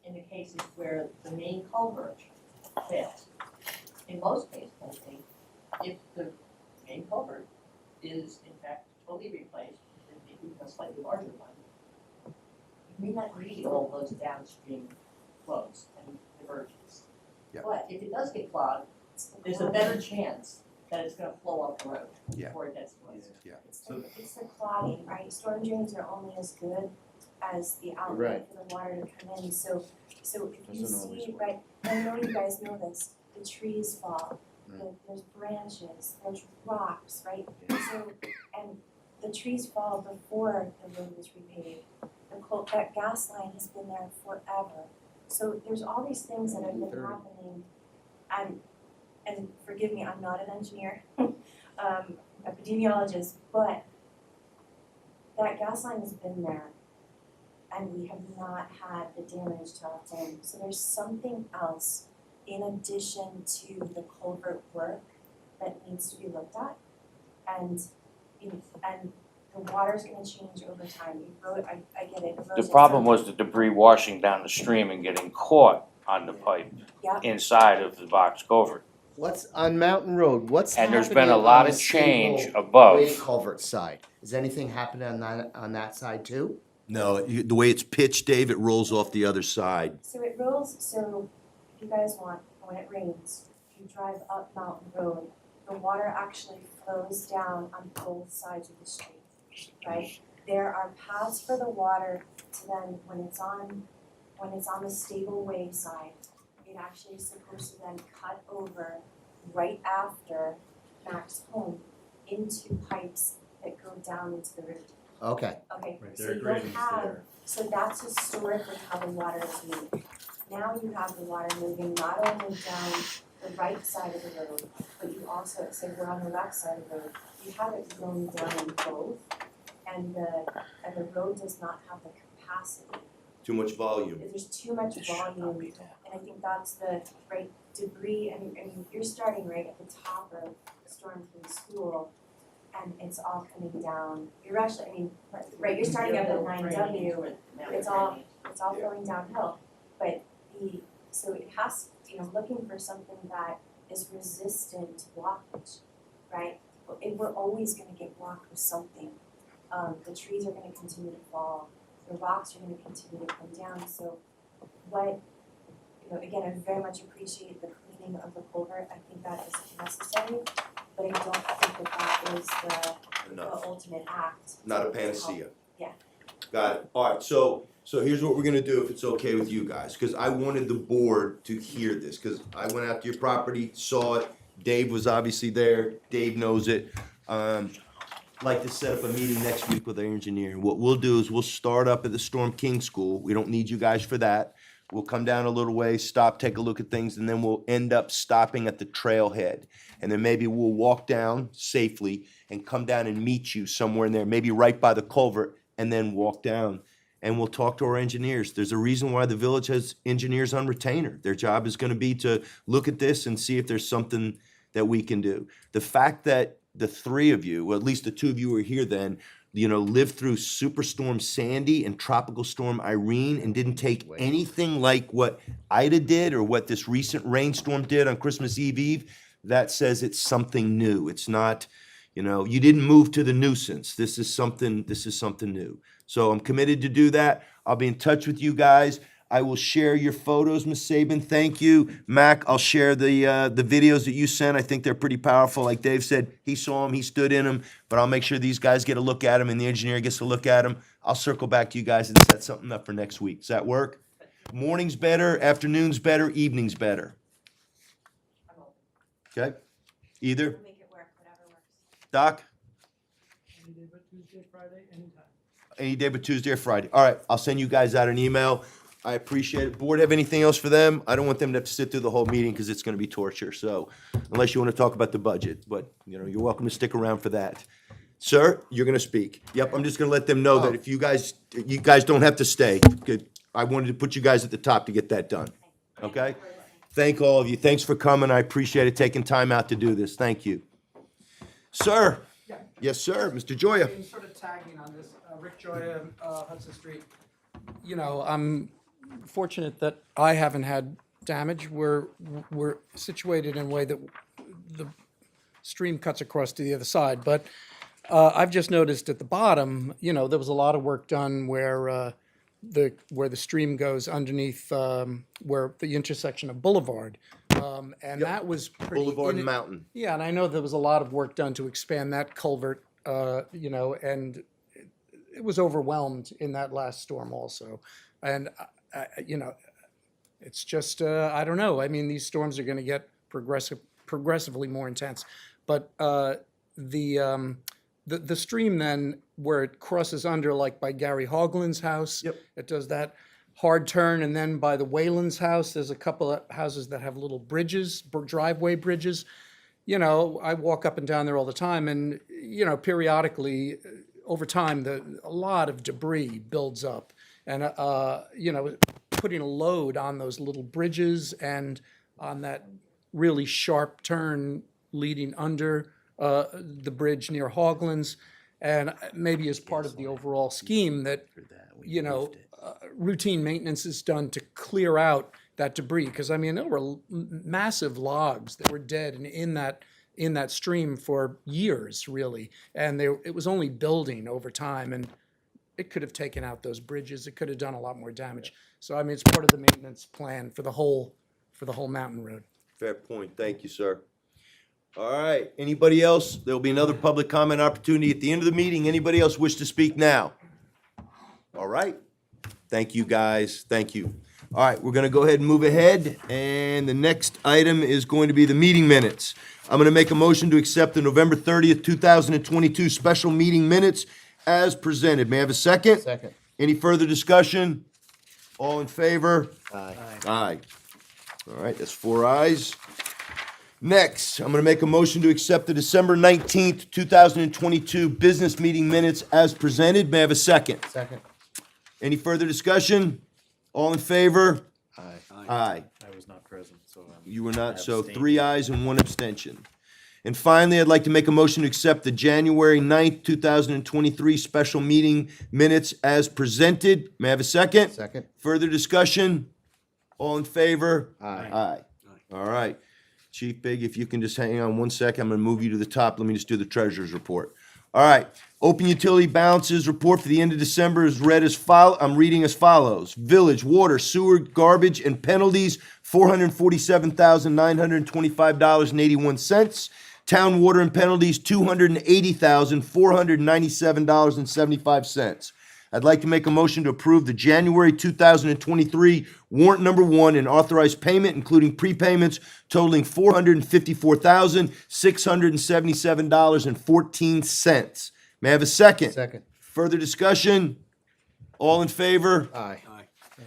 in the cases where the main culvert fails. In most cases, I think, if the main culvert is in fact totally replaced, and maybe a slightly larger one, you may not need all those downstream flows and diversions. Yeah. But if it does get clogged, there's a better chance that it's gonna flow up the road Yeah. before it gets to us. It's the clogging, right? Storm drains are only as good as the outlet for the water to come in. So if you Doesn't always see, work. right, and I know you guys know this, the trees fall, there's branches, there's rocks, right? So, and the trees fall before the road was repaved. That gas line has been there forever. So there's all these things that have been happening. And forgive me, I'm not an engineer, epidemiologist, but that gas line has been there and we have not had the damage to our home. So there's something else in addition to the culvert work that needs to be looked at. And the water's gonna change over time. I get it. The problem was the debris washing down the stream and getting caught on the pipe Yeah. inside of the box culvert. What's on Mountain Road? What's And happening there's been a on lot the of change Stable above. Way culvert side? Is anything happening on that side too? No, the way it's pitched, Dave, it rolls off the other side. So it rolls, so if you guys want, when it rains, if you drive up Mountain Road, the water actually flows down on both sides of the street, right? There are paths for the water to then, when it's on the stable way side, it actually is supposed to then cut over right after Mac's home into pipes that go down into the river. Okay. Okay, Right, so their you'll grading's have, there. so that's historically how the water is moved. Now you have the water moving not only down the right side of the road, but you also, say we're on the left side of the road, you have it going down in both. And the road does not have the capacity. Too much volume. There's too much volume, and I think that's the, right, debris, and you're starting right at the top of Storm King School, and it's all coming down. You're actually, I mean, right, you're starting up at 9W, it's all flowing downhill. But so it has, looking for something that is resistant to blockage, right? We're always gonna get blocked with something. The trees are gonna continue to fall. the rocks are gonna continue to come down, so what, again, I very much appreciate the cleaning of the culvert, I think that is necessary, but I don't think that is the ultimate act. Not a to help. panacea. Yeah. Got it. All right, so here's what we're gonna do, if it's okay with you guys, because I wanted the board to hear this, because I went out to your property, saw it. Dave was obviously there. Dave knows it. Like to set up a meeting next week with our engineer. What we'll do is we'll start up at the Storm King School. We don't need you guys for that. We'll come down a little way, stop, take a look at things, and then we'll end up stopping at the trailhead. And then maybe we'll walk down safely and come down and meet you somewhere in there, maybe right by the culvert, and then walk down. And we'll talk to our engineers. There's a reason why the village has engineers on retainer. Their job is gonna be to look at this and see if there's something that we can do. The fact that the three of you, well, at least the two of you were here then, lived through Superstorm Sandy and Tropical Storm Irene and didn't take anything like what Ida did or what this recent rainstorm did on Christmas Eve, that says it's something new. It's not, you didn't move to the nuisance. This is something new. So I'm committed to do that. I'll be in touch with you guys. I will share your photos, Ms. Saban. Thank you. Mac, I'll share the videos that you sent. I think they're pretty powerful. Like Dave said, he saw them, he stood in them, but I'll make sure these guys get a look at them and the engineer gets a look at them. I'll circle back to you guys and set something up for next week. Does that work? Morning's better, afternoon's better, evening's better. Okay? Either? We'll make it work, whatever works. Doc? Any day but Tuesday, Friday, anytime. Any day but Tuesday or Friday. All right, I'll send you guys out an email. I appreciate it. Board have anything else for them? I don't want them to have to sit through the whole meeting because it's gonna be torture, so, unless you wanna talk about the budget, but, you're welcome to stick around for that. Sir, you're gonna speak. Yep, I'm just gonna let them know that if you guys don't have to stay. Good. I wanted to put you guys at the top to get that done, okay? Thank all of you. Thanks for coming. I appreciate it, taking time out to do this. Thank you. Sir? Yeah. Yes, sir. Mr. Joya? I'm sort of tagging on this, Rick Joya, Hudson Street. I'm fortunate that I haven't had damage. We're situated in a way that the stream cuts across to the other side. But I've just noticed at the bottom, there was a lot of work done where the stream goes underneath where the intersection of Boulevard. And that was pretty. Boulevard and Mountain. Yeah, and I know there was a lot of work done to expand that culvert, and it was overwhelmed in that last storm also. And, it's just, I don't know. I mean, these storms are going to get progressively more intense. But the stream then, where it crosses under, like by Gary Hoglin's house, it does that hard turn, and then by the Whalen's house, there's a couple of houses that have little bridges, driveway bridges. I walk up and down there all the time, and, periodically, over time, a lot of debris builds up. And, putting a load on those little bridges and on that really sharp turn leading under the bridge near Hoglin's, and maybe as part of the overall scheme that, routine maintenance is done to clear out that debris. Because, there were massive logs that were dead and in that stream for years, really. And it was only building over time, and it could have taken out those bridges. It could have done a lot more damage. So, it's part of the maintenance plan for the whole mountain road. Fair point. Thank you, sir. All right. Anybody else? There'll be another public comment opportunity at the end of the meeting. Anybody else wish to speak now? All right. Thank you, guys. Thank you. All right, we're gonna go ahead and move ahead, and the next item is going to be the meeting minutes. I'm gonna make a motion to accept the November 30th, 2022 special meeting minutes as presented. May I have a second? Second. Any further discussion? All in favor? Aye. Aye. All right, that's 4 ayes. Next, I'm gonna make a motion to accept the December 19th, 2022 business meeting minutes as presented. May I have a second? Second. Any further discussion? All in favor? Aye. Aye. I was not present, so. You were not, so abstained. 3 ayes and 1 abstention. And finally, I'd like to make a motion to accept the January 9th, 2023 special meeting minutes as presented. May I have a second? Second. Further discussion? All in favor? Aye. Aye. All right. Chief Big, if you can just hang on 1 second, I'm gonna move you to the top. Let me just do the treasurer's report. All right, open utility balances report for the end of December is read as I'm reading as follows. Village, water, sewer, garbage, and penalties, $447,925.81. Town water and penalties, $280,497.75. I'd like to make a motion to approve the January 2023 warrant number 1 and authorize payment, including prepayments, totaling $454,677.14. May I have a second? Second. Further discussion? All in favor? Aye.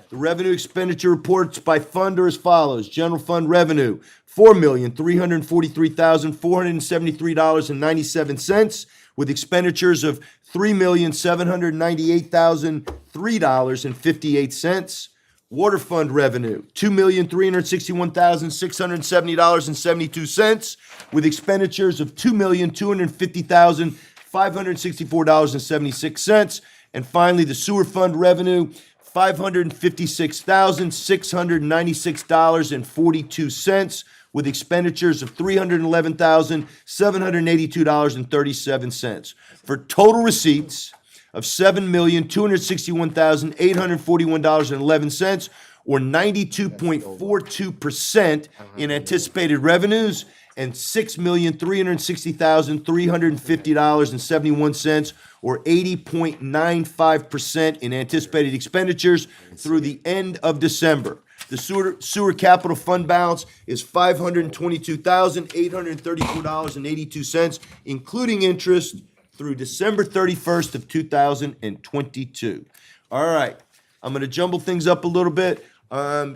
The revenue expenditure reports by fund are as follows. General fund revenue, $4,343,473.97, with expenditures of $3,798,003.58. Water fund revenue, $2,361,670.72, with expenditures of $2,250,564.76. And finally, the sewer fund revenue, $556,696.42, with expenditures of $311,782.37, for total receipts of $7,261,841.11, or 92.42% in anticipated revenues, and $6,360,350.71, or 80.95% in anticipated expenditures through the end of December. The sewer capital fund balance is $522,834.82, including interest, through December 31st of 2022. All right, I'm gonna jumble things up a little bit.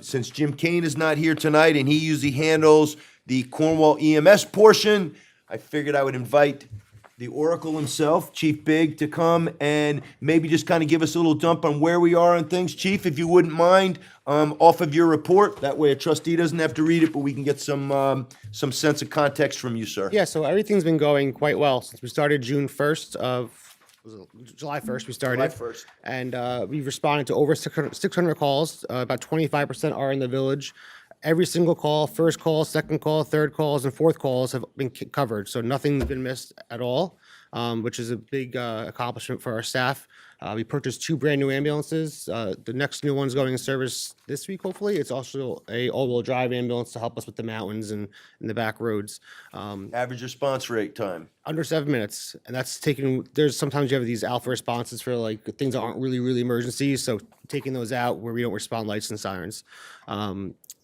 Since Jim Kane is not here tonight and he usually handles the Cornwall EMS portion, I figured I would invite the Oracle himself, Chief Big, to come and maybe just kind of give us a little dump on where we are on things. Chief, if you wouldn't mind, off of your report. That way a trustee doesn't have to read it, but we can get some sense of context from you, sir. Yeah, so everything's been going quite well since we started June 1st of, July 1st we started. July 1st. And we've responded to over 600 calls. About 25% are in the village. Every single call, first call, second call, third calls, and fourth calls have been covered. So nothing's been missed at all, which is a big accomplishment for our staff. We purchased 2 brand new ambulances. The next new one's going in service this week, hopefully. It's also a all-wheel drive ambulance to help us with the mountains and the back roads. Average response rate time? Under 7 minutes. And that's taking, there's sometimes you have these alpha responses for like things that aren't really emergencies. So taking those out where we don't respond lights and sirens.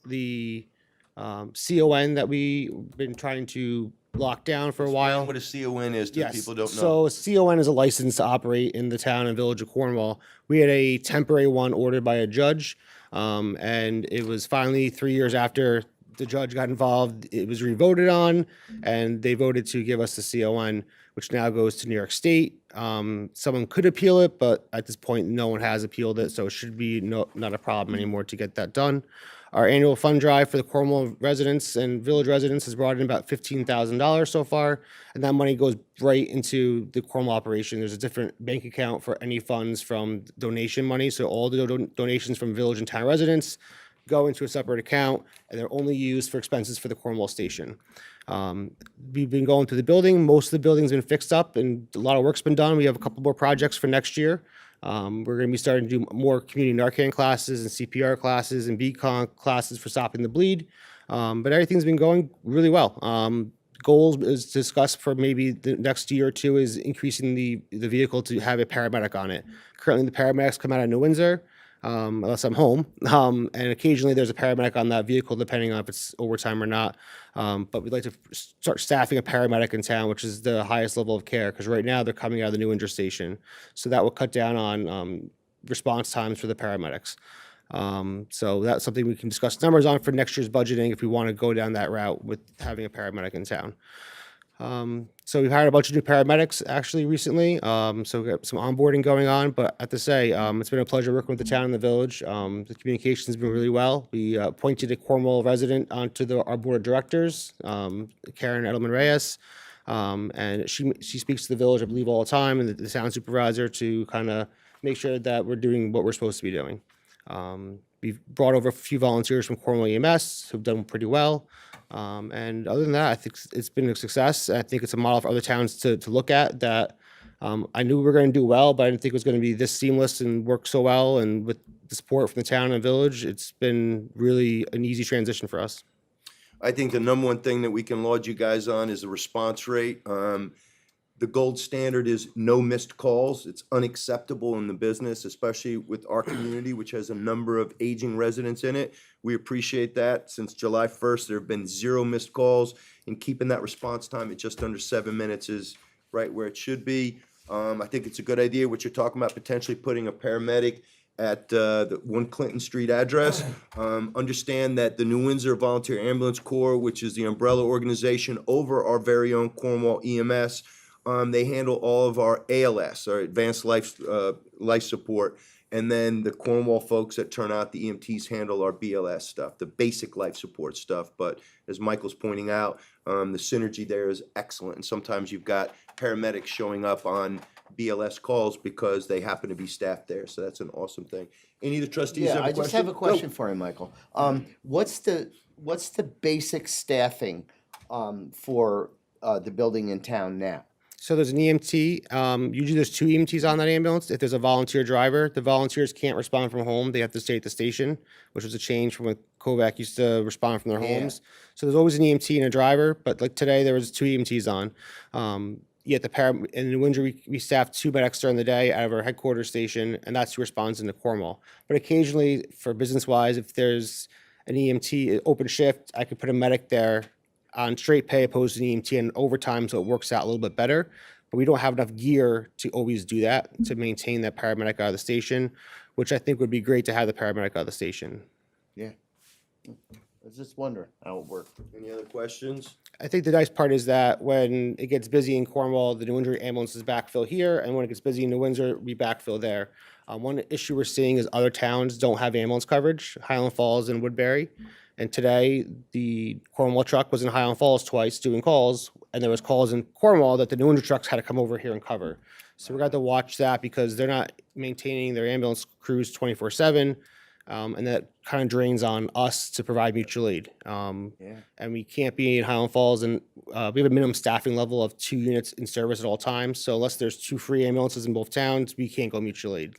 The CON that we've been trying to lock down for a while. What a CON is to Yes. people don't know. So CON is a license to operate in the town and village of Cornwall. We had a temporary one ordered by a judge, and it was finally 3 years after the judge got involved, it was revoted on, and they voted to give us the CON, which now goes to New York State. Someone could appeal it, but at this point, no one has appealed it, so it should be not a problem anymore to get that done. Our annual fund drive for the Cornwall residents and village residents has brought in about $15,000 so far, and that money goes right into the Cornwall operation. There's a different bank account for any funds from donation money, so all the donations from village and town residents go into a separate account, and they're only used for expenses for the Cornwall station. We've been going through the building. Most of the building's been fixed up, and a lot of work's been done. We have a couple more projects for next year. We're going to be starting to do more community Narcan classes and CPR classes and BCON classes for stopping the bleed. But everything's been going really well. Goals is discussed for maybe the next year or two is increasing the vehicle to have a paramedic on it. Currently, the paramedics come out of New Windsor, unless I'm home. And occasionally there's a paramedic on that vehicle, depending on if it's overtime or not. But we'd like to start staffing a paramedic in town, which is the highest level of care, because right now they're coming out of the New Windsor station. So that will cut down on response times for the paramedics. So that's something we can discuss numbers on for next year's budgeting if we want to go down that route with having a paramedic in town. So we've hired a bunch of new paramedics actually recently. So we've got some onboarding going on, but I have to say, it's been a pleasure working with the town and the village. The communication's been really well. We appointed a Cornwall resident onto our board of directors, Karen Edelman-Reyes. And she speaks to the village, I believe, all the time, and the town supervisor to kind of make sure that we're doing what we're supposed to be doing. We've brought over a few volunteers from Cornwall EMS who've done pretty well. And other than that, I think it's been a success. I think it's a model for other towns to look at, that I knew we were going to do well, but I didn't think it was going to be this seamless and work so well. And with the support from the town and village, it's been really an easy transition for us. I think the number one thing that we can laud you guys on is the response rate. The gold standard is no missed calls. It's unacceptable in the business, especially with our community, which has a number of aging residents in it. We appreciate that. Since July 1st, there have been 0 missed calls, and keeping that response time at just under 7 minutes is right where it should be. I think it's a good idea what you're talking about, potentially putting a paramedic at the 1 Clinton Street address. Understand that the New Windsor Volunteer Ambulance Corps, which is the umbrella organization over our very own Cornwall EMS, they handle all of our ALS, our advanced life support, and then the Cornwall folks that turn out, the EMTs, handle our BLS stuff, the basic life support stuff. But as Michael's pointing out, the synergy there is excellent, and sometimes you've got paramedics showing up on BLS calls because they happen to be staffed there, so that's an awesome thing. Any of the trustees have a question? I just have a question for you, Michael. What's the basic staffing for the building in town now? So there's an EMT. Usually there's 2 EMTs on that ambulance. If there's a volunteer driver, the volunteers can't respond from home. They have to stay at the station, which was a change from when Kovac used to respond from their homes. So there's always an EMT and a driver, but like today there was 2 EMTs on. In New Windsor, we staff 2 medics during the day out of our headquarters station, and that's who responds into Cornwall. But occasionally, for business-wise, if there's an EMT open shift, I could put a medic there on straight pay opposed to an EMT and overtime, so it works out a little bit better. But we don't have enough gear to always do that, to maintain that paramedic out of the station, which I think would be great to have the paramedic out of the station. Yeah. I was just wondering how it worked. Any other questions? I think the nice part is that when it gets busy in Cornwall, the New Windsor ambulances backfill here, and when it gets busy in New Windsor, we backfill there. One issue we're seeing is other towns don't have ambulance coverage, Highland Falls and Woodbury. And today, the Cornwall truck was in Highland Falls twice doing calls, and there was calls in Cornwall that the New Windsor trucks had to come over here and cover. So we're going to have to watch that because they're not maintaining their ambulance crews 24/7, and that kind of drains on us to provide mutual aid. And we can't be in Highland Falls, and we have a minimum staffing level of 2 units in service at all times. So unless there's 2 free ambulances in both towns, we can't go mutual aid.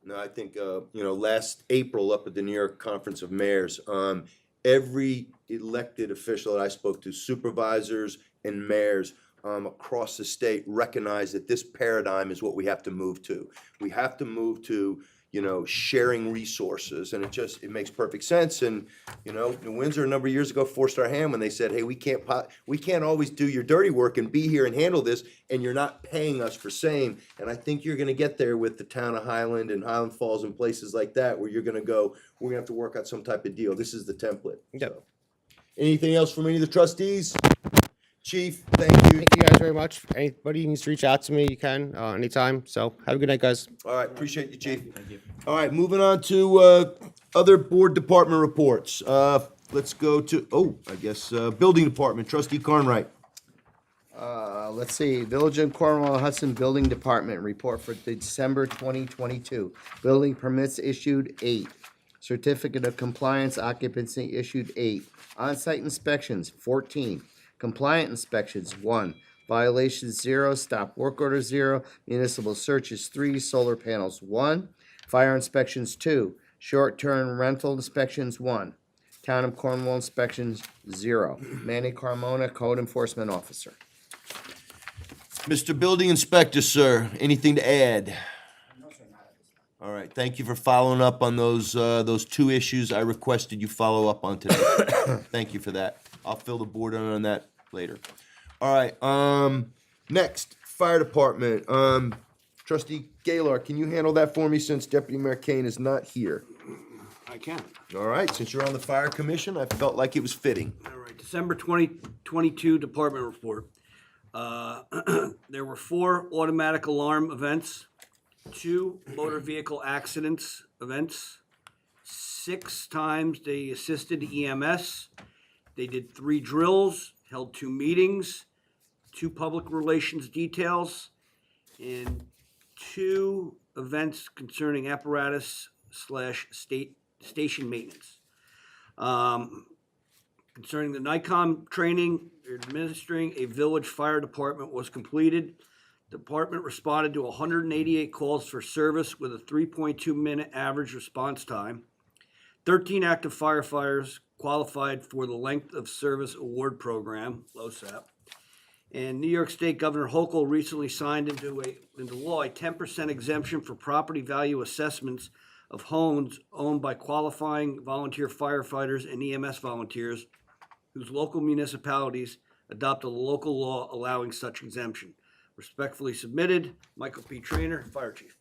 No, I think, last April up at the New York Conference of Mayors, every elected official that I spoke to, supervisors and mayors across the state, recognize that this paradigm is what we have to move to. We have to move to, sharing resources, and it makes perfect sense. And, New Windsor a number of years ago forced our hand when they said, hey, we can't always do your dirty work and be here and handle this, and you're not paying us for same. And I think you're gonna get there with the town of Highland and Highland Falls and places like that, where you're gonna go, we're gonna have to work out some type of deal. This is the template. Yep. So. Anything else from any of the trustees? Chief, thank you. Thank you guys very much. Anybody needs to reach out to me, you can, anytime. So have a good night, guys. All right, appreciate you, Chief. Thank you. All right, moving on to other board department reports. Let's go to, Building Department, Trustee Carnwright. Let's see, Village of Cornwall Hudson Building Department report for December 2022. Building permits issued 8. Certificate of compliance occupancy issued 8. On-site inspections 14. Compliant inspections 1. Violations 0. Stop work order 0. Municipal searches 3. Solar panels 1. Fire inspections 2. Short-term rental inspections 1. Town of Cornwall inspections 0. Manny Carmona, Code Enforcement Officer. Mr. Building Inspector, sir, anything to add? All right, thank you for following up on those 2 issues I requested you follow up on today. Thank you for that. I'll fill the board in on that later. All right, next, Fire Department. Trustee Gaylor, can you handle that for me since Deputy Mayor Kane is not here? I can. All right, since you're on the Fire Commission, I felt like it was fitting. All right, December 2022 department report. There were 4 automatic alarm events, 2 motor vehicle accidents events, 6 times they assisted EMS. They did 3 drills, held 2 meetings, 2 public relations details, and 2 events concerning apparatus / station maintenance. Concerning the NICOM training, administering a village fire department was completed. Department responded to 188 calls for service with a 3.2-minute average response time. 13 active firefighters qualified for the Length of Service Award Program, LOSAP. And New York State Governor Hochul recently signed into law a 10% exemption for property value assessments of homes owned by qualifying volunteer firefighters and EMS volunteers whose local municipalities adopt a local law allowing such exemption. Respectfully submitted, Michael P. Trainer, Fire Chief.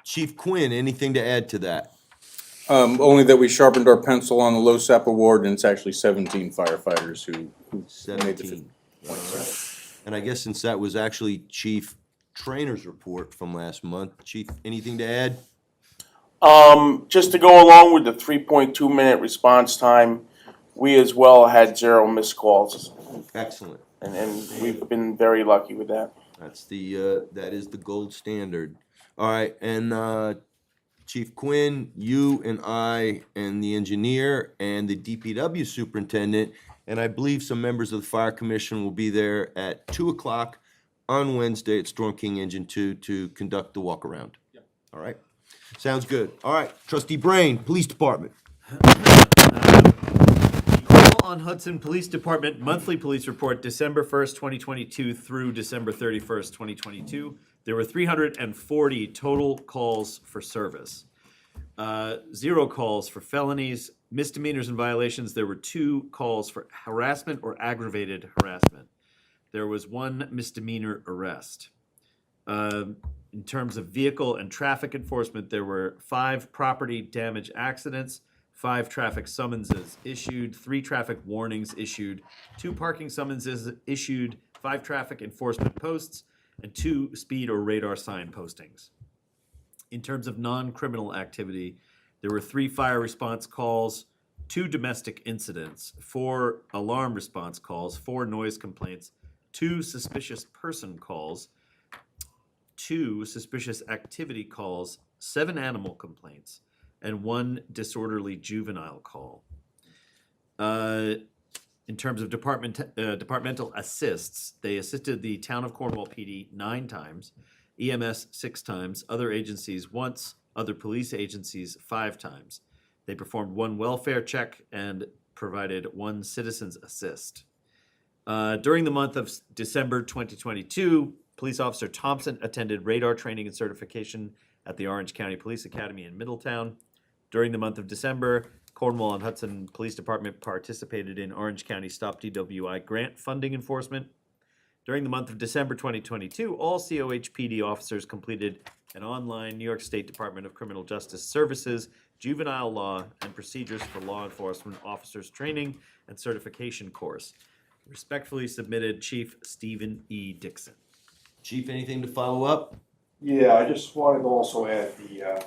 Chief Quinn, anything to add to that? Only that we sharpened our pencil on the LoSAP award, and it's actually 17 firefighters who made the 17. All right. And I guess since that was actually Chief Trainer's report from last month, Chief, anything to add? Just to go along with the 3.2-minute response time, we as well had 0 missed calls, Excellent. and we've been very lucky with that. That's that is the gold standard. All right, and Chief Quinn, you and I and the engineer and the DPW superintendent, and I believe some members of the Fire Commission will be there at 2 o'clock on Wednesday at Storm King Engine 2 to conduct the walk around. Yep. All right. Sounds good. All right, Trustee Brain, Police Department. Cornwall on Hudson Police Department Monthly Police Report, December 1st, 2022 through December 31st, 2022. There were 340 total calls for service. 0 calls for felonies, misdemeanors and violations. There were 2 calls for harassment or aggravated harassment. There was 1 misdemeanor arrest. In terms of vehicle and traffic enforcement, there were 5 property damage accidents, 5 traffic summonses issued, 3 traffic warnings issued, 2 parking summonses issued, 5 traffic enforcement posts, and 2 speed or radar sign postings. In terms of non-criminal activity, there were 3 fire response calls, 2 domestic incidents, 4 alarm response calls, 4 noise complaints, 2 suspicious person calls, 2 suspicious activity calls, 7 animal complaints, and 1 disorderly juvenile call. In terms of departmental assists, they assisted the Town of Cornwall PD 9 times, EMS 6 times, other agencies once, other police agencies 5 times. They performed 1 welfare check and provided 1 citizen's assist. During the month of December 2022, Police Officer Thompson attended radar training and certification at the Orange County Police Academy in Middletown. During the month of December, Cornwall and Hudson Police Department participated in Orange County Stop DWI grant funding enforcement. During the month of December 2022, all COHPD officers completed an online New York State Department of Criminal Justice Services Juvenile Law and Procedures for Law Enforcement Officers Training and Certification course. Respectfully submitted, Chief Stephen E. Dixon. Chief, anything to follow up? Yeah, I just wanted to also add the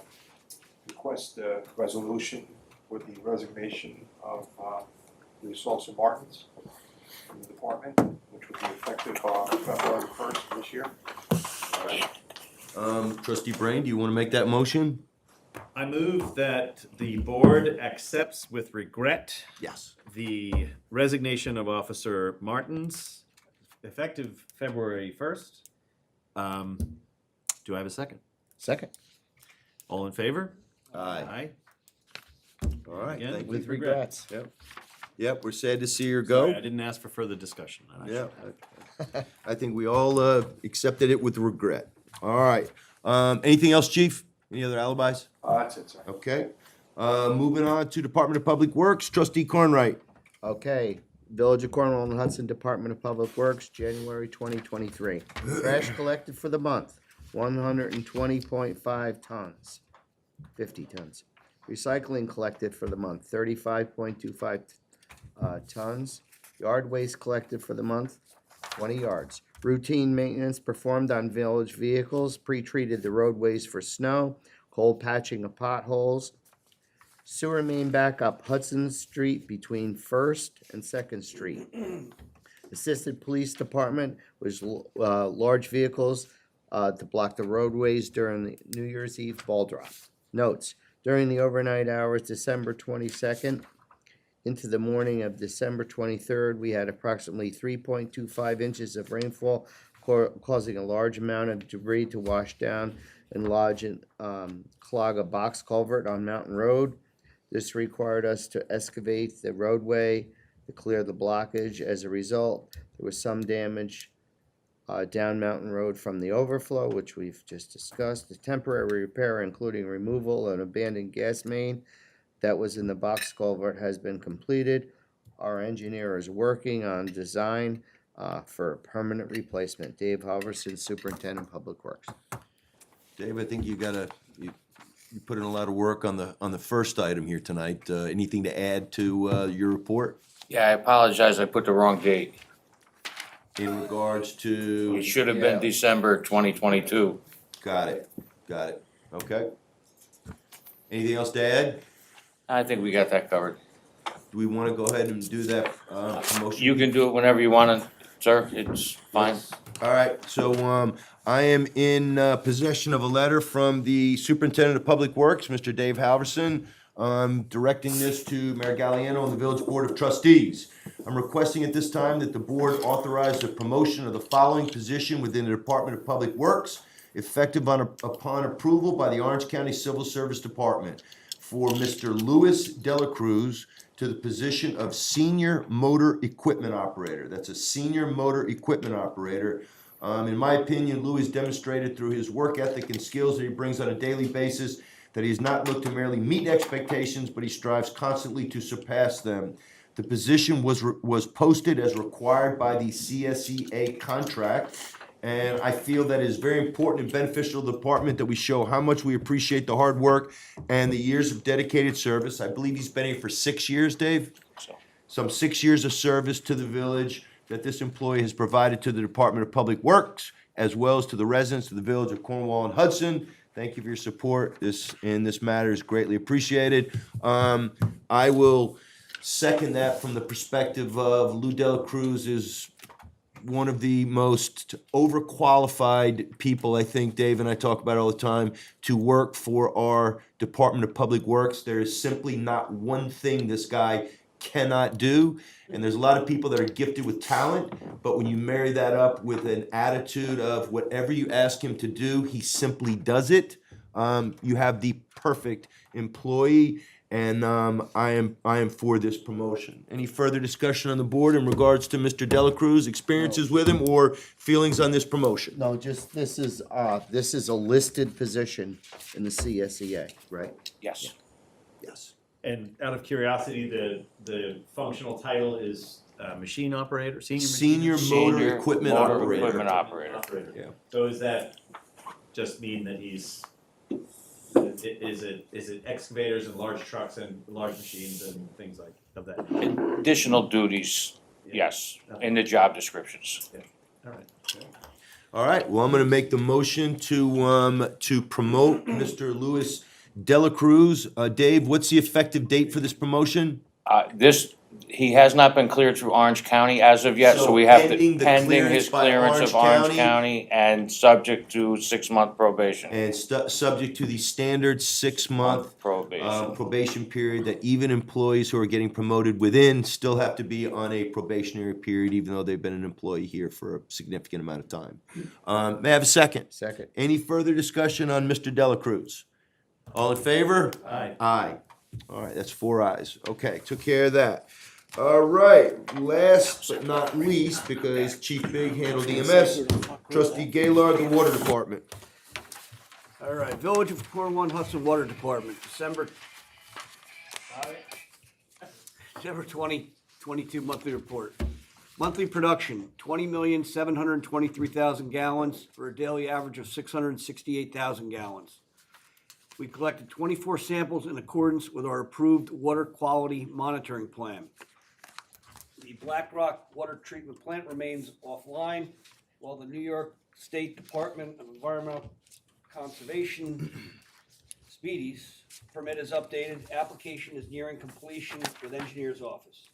request resolution for the resignation of Police Officer Martins from the department, which would be effective February 1st of this year. Trustee Brain, do you want to make that motion? I move that the board accepts with regret the resignation of Officer Martins, effective February 1st. Do I have a second? Second. All in favor? Aye. All right. Again, thank you. with regrets. Yep. Yep, we're sad to see her go. Sorry, I didn't ask for further discussion. Yeah. I think we all accepted it with regret. All right. Anything else, Chief? Any other alibis? That's it, sir. Okay. Moving on to Department of Public Works, Trustee Cornwright. Okay, Village of Cornwall and Hudson Department of Public Works, January 2023. Trash collected for the month, 120.5 tons, 50 tons. Recycling collected for the month, 35.25 tons. Yard waste collected for the month, 20 yards. Routine maintenance performed on village vehicles, pre-treated the roadways for snow, cold patching of potholes. Sewer main backup, Hudson Street between 1st and 2nd Street. Assisted Police Department was large vehicles to block the roadways during the New Year's Eve ball drop. Notes, during the overnight hours, December 22nd into the morning of December 23rd, we had approximately 3.25 inches of rainfall causing a large amount of debris to wash down and lodge and clog a box culvert on Mountain Road. This required us to excavate the roadway to clear the blockage. As a result, there was some damage down Mountain Road from the overflow, which we've just discussed. The temporary repair, including removal of an abandoned gas main that was in the box culvert, has been completed. Our engineer is working on design for a permanent replacement. Dave Halverson, Superintendent of Public Works. Dave, I think you put in a lot of work on the first item here tonight. Anything to add to your report Yeah, I apologize, I put the wrong date. in regards to? It should have been December 2022. Got it. Okay. Anything else to add? I think we got that covered. Do we want to go ahead and do that promotion? You can do it whenever you want to, sir, it's fine. All right, so I am in possession of a letter from the Superintendent of Public Works, Mr. Dave Halverson, directing this to Mayor Galliano and the Village Board of Trustees. I'm requesting at this time that the board authorize the promotion of the following position within the Department of Public Works, effective upon approval by the Orange County Civil Service Department, for Mr. Louis Delacruz to the position of Senior Motor Equipment Operator. That's a Senior Motor Equipment Operator. In my opinion, Louis demonstrated through his work ethic and skills that he brings on a daily basis that he has not looked to merely meet expectations, but he strives constantly to surpass them. The position was posted as required by the CSEA contract, and I feel that it is very important and beneficial to the department that we show how much we appreciate the hard work and the years of dedicated service. I believe he's been here for 6 years, Dave? So. Some 6 years of service to the village that this employee has provided to the Department of Public Works, as well as to the residents of the village of Cornwall and Hudson. Thank you for your support. This matter is greatly appreciated. I will second that from the perspective of Lou Delacruz is one of the most overqualified people, I think, Dave and I talk about all the time, to work for our Department of Public Works. There is simply not one thing this guy cannot do. And there's a lot of people that are gifted with talent, but when you marry that up with an attitude of whatever you ask him to do, he simply does it, you have the perfect employee. And I am for this promotion. Any further discussion on the board in regards to Mr. Delacruz, experiences with him, or feelings on this promotion? No, just, this is a listed position in the CSEA, right? Yes. Yes. And out of curiosity, the functional title is machine operator, Senior Motor Equipment Operator. Equipment operator. Yeah. So does that just mean that he's, is it excavators and large trucks and large machines and things like of that? Additional duties, yes, in the job descriptions. All right. All right, well, I'm gonna make the motion to promote Mr. Louis Delacruz. Dave, what's the effective date for this promotion? He has not been cleared through Orange County as of yet, so we have to, pending his clearance of Orange County and subject to 6-month probation. And subject to the standard 6-month probation period that even employees who are getting promoted within still have to be on a probationary period, even though they've been an employee here for a significant amount of time. May I have a second? Second. Any further discussion on Mr. Delacruz? All in favor? Aye. Aye. All right, that's 4 ayes. Okay, took care of that. All right, last but not least, because Chief Big handled EMS, Trustee Gaylord, the Water Department. All right, Village of Cornwall and Hudson Water Department, December 2022 monthly report. Monthly production, 20,723,000 gallons for a daily average of 668,000 gallons. We collected 24 samples in accordance with our approved water quality monitoring plan. The Black Rock Water Treatment Plant remains offline, while the New York State Department of Environmental Conservation Speedies permit is updated. Application is nearing completion with engineer's office.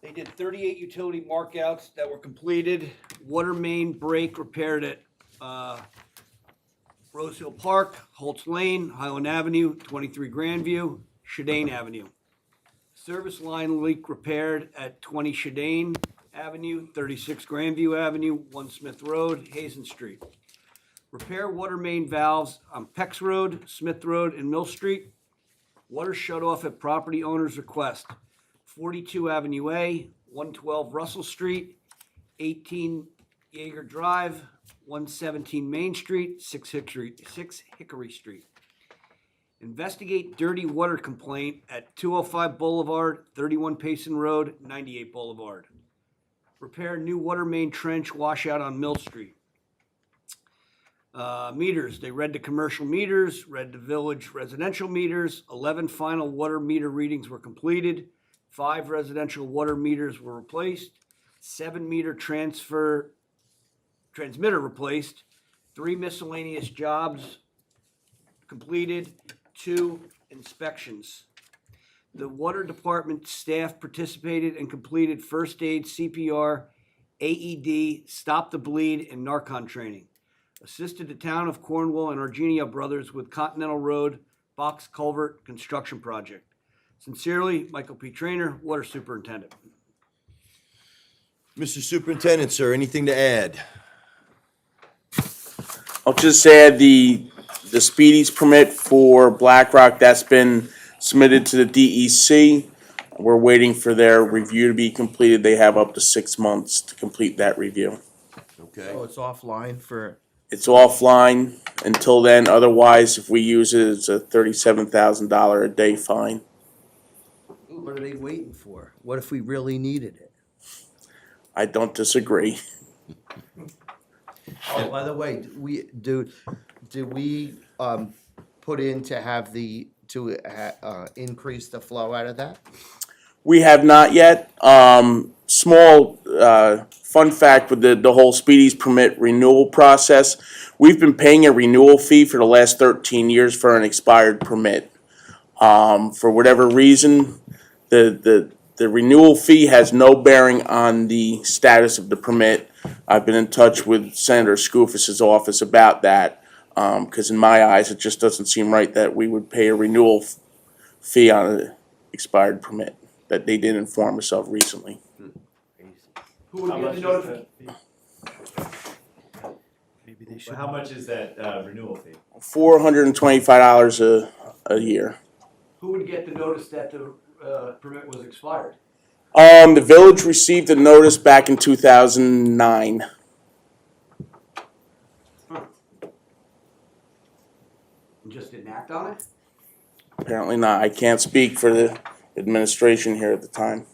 They did 38 utility markouts that were completed. Water main break repaired at Rose Hill Park, Holtz Lane, Highland Avenue, 23 Grandview, Shadane Avenue. Service line leak repaired at 20 Shadane, Avenue, 36 Grandview Avenue, 1 Smith Road, Hazen Street. Repair water main valves on Pex Road, Smith Road, and Mill Street. Water shut off at property owner's request. 42 Avenue A, 112 Russell Street, 18 Yeager Drive, 117 Main Street, 6 Hickory Street. Investigate dirty water complaint at 205 Boulevard, 31 Payson Road, 98 Boulevard. Repair new water main trench washout on Mill Street. Meters, they read the commercial meters, read the village residential meters. 11 final water meter readings were completed. 5 residential water meters were replaced. 7 meter transmitter replaced. 3 miscellaneous jobs completed. 2 inspections. The water department staff participated and completed first aid, CPR, AED, stop the bleed, and Narcon training. Assisted the town of Cornwall and Argenio Brothers with Continental Road Box Culvert Construction Project. Sincerely, Michael P. Trainer, Water Superintendent. Mr. Superintendent, sir, anything to add? I'll just add the Speedies permit for Black Rock, that's been submitted to the DEC. We're waiting for their review to be completed. They have up to 6 months to complete that review. Okay. So it's offline for, It's offline until then. Otherwise, if we use it, it's a $37,000 a day fine. what are they waiting for? What if we really needed it? I don't disagree. Oh, by the way, did we put in to have increase the flow out of that? We have not yet. Small fun fact with the whole Speedies permit renewal process, we've been paying a renewal fee for the last 13 years for an expired permit. For whatever reason, the renewal fee has no bearing on the status of the permit. I've been in touch with Senator Skoufis's office about that, because in my eyes, it just doesn't seem right that we would pay a renewal fee on an expired permit that they did inform us of recently. Who would get the notification? How much is that renewal fee? $425 a year. Who would get the notice that the permit was expired? The village received a notice back in 2009. And just didn't act on it? Apparently not. I can't speak for the administration here at the time.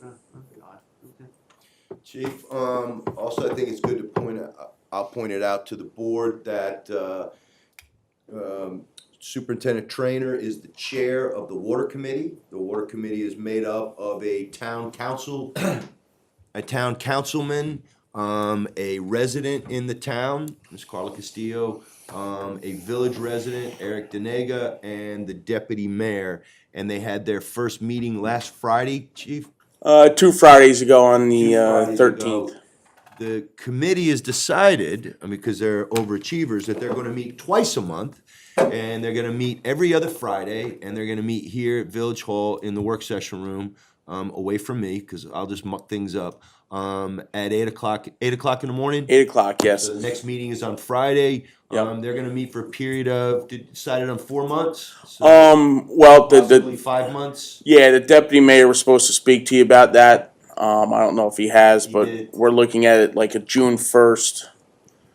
Chief, also I think it's good to I'll point it out to the board that Superintendent Trainer is the chair of the Water Committee. The Water Committee is made up of a town council, a town councilman, a resident in the town, Ms. Carla Castillo, a village resident, Eric Denega, and the deputy mayor. And they had their first meeting last Friday, Chief? 2 Fridays ago on the 13th. Ago. The committee has decided, because they're overachievers, that they're gonna meet twice a month. And they're gonna meet every other Friday, and they're gonna meet here at Village Hall in the work session room, away from me, because I'll just muck things up, at 8 o'clock in the morning. 8 o'clock, yes. So the next meeting is on Friday. Yep. They're gonna meet for a period of, decided on 4 months? So Well, possibly 5 months? Yeah, the deputy mayor was supposed to speak to you about that. I don't know if he has, but we're looking at it like a June 1st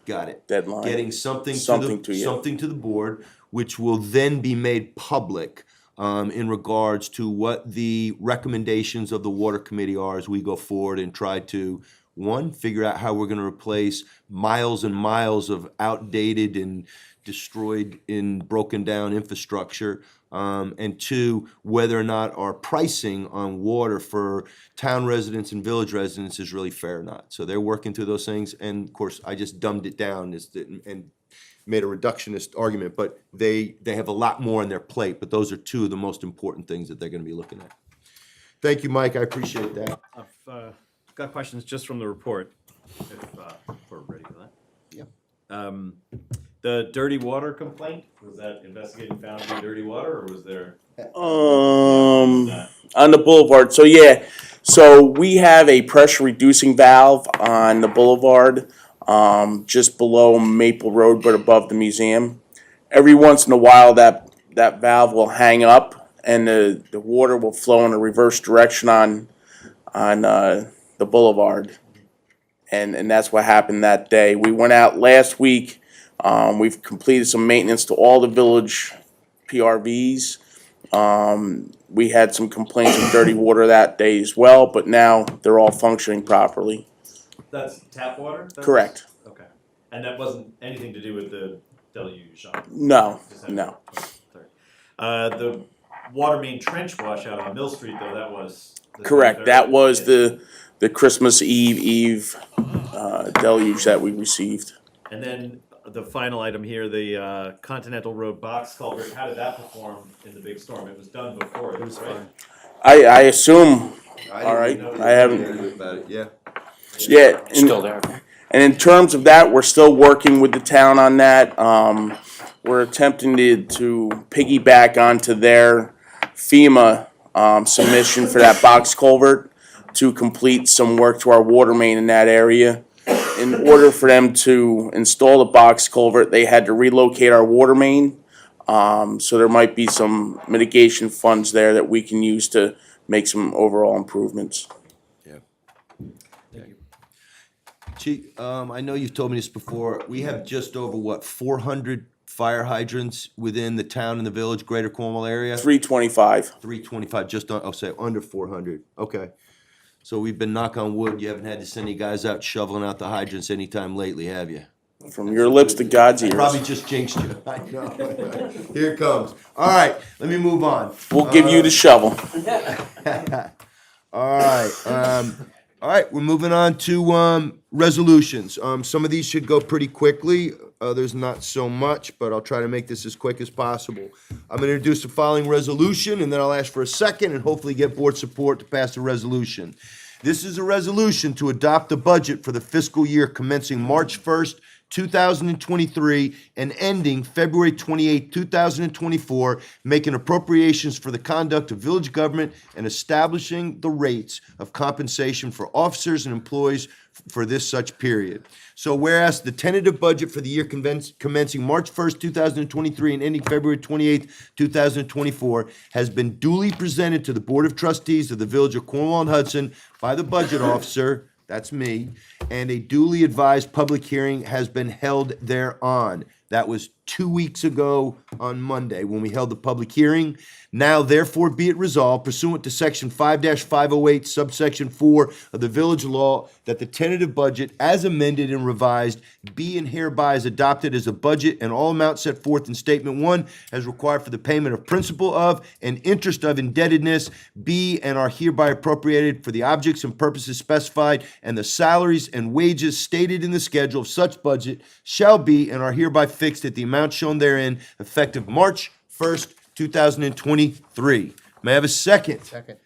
Got it. deadline. Getting something to you. something to the board, which will then be made public in regards to what the recommendations of the water committee are as we go forward and try to, one, figure out how we're gonna replace miles and miles of outdated and destroyed and broken down infrastructure, and 2, whether or not our pricing on water for town residents and village residents is really fair or not. So they're working through those things, and of course, I just dumbed it down and made a reductionist argument, but they have a lot more on their plate, but those are 2 of the most important things that they're gonna be looking at. Thank you, Mike, I appreciate that. I've got questions just from the report, if we're ready for that. Yep. The dirty water complaint, was that investigating found to be dirty water, or was there? On the boulevard. So yeah, So we have a pressure reducing valve on the boulevard, just below Maple Road, but above the museum. Every once in a while, that valve will hang up, and the water will flow in a reverse direction on the boulevard, and that's what happened that day. We went out last week. We've completed some maintenance to all the village PRVs. We had some complaints of dirty water that day as well, but now they're all functioning properly. That's tap water? Correct. Okay. And that wasn't anything to do with the deluge on No, December no. 23rd. The water main trench washout on Mill Street, though, that was the Correct. 23rd? That was Yeah. the Christmas Eve deluge that we received. And then the final item here, the Continental Road box culvert, how did that perform in the big storm? It was done before, it was right? I assume. All right. I haven't. About it, yeah. Yeah. Still there. And in terms of that, we're still working with the town on that. We're attempting to piggyback onto their FEMA submission for that box culvert to complete some work to our water main in that area. In order for them to install the box culvert, they had to relocate our water main. So there might be some mitigation funds there that we can use to make some overall improvements. Chief, I know you've told me this before. We have just over, 400 fire hydrants within the town and the village, greater Cornwall area? 325. 325, just on, say, under 400. Okay. So we've been, knock on wood, you haven't had to send any guys out shoveling out the hydrants anytime lately, have you? From your lips to God's ears. Probably just jinxed you. I know. Here it comes. All right, let me move on. We'll give you the shovel. All right, we're moving on to resolutions. Some of these should go pretty quickly, others not so much, but I'll try to make this as quick as possible. I'm going to introduce the following resolution, and then I'll ask for a second and hopefully get board support to pass the resolution. This is a resolution to adopt the budget for the fiscal year commencing March 1st, 2023 and ending February 28, 2024, making appropriations for the conduct of village government and establishing the rates of compensation for officers and employees for this such period. So whereas the tentative budget for the year commencing March 1st, 2023 and ending February 28th, 2024 has been duly presented to the Board of Trustees of the Village of Cornwall and Hudson by the budget officer, that's me, and a duly advised public hearing has been held thereon. That was 2 weeks ago on Monday when we held the public hearing. Now therefore be it resolved pursuant to section 5-508 subsection 4 of the village law that the tentative budget as amended and revised be and hereby is adopted as a budget and all amounts set forth in statement 1 as required for the payment of principal of and interest of indebtedness be and are hereby appropriated for the objects and purposes specified, and the salaries and wages stated in the schedule of such budget shall be and are hereby fixed at the amount shown therein effective March 1st, 2023. May I have a second? Second.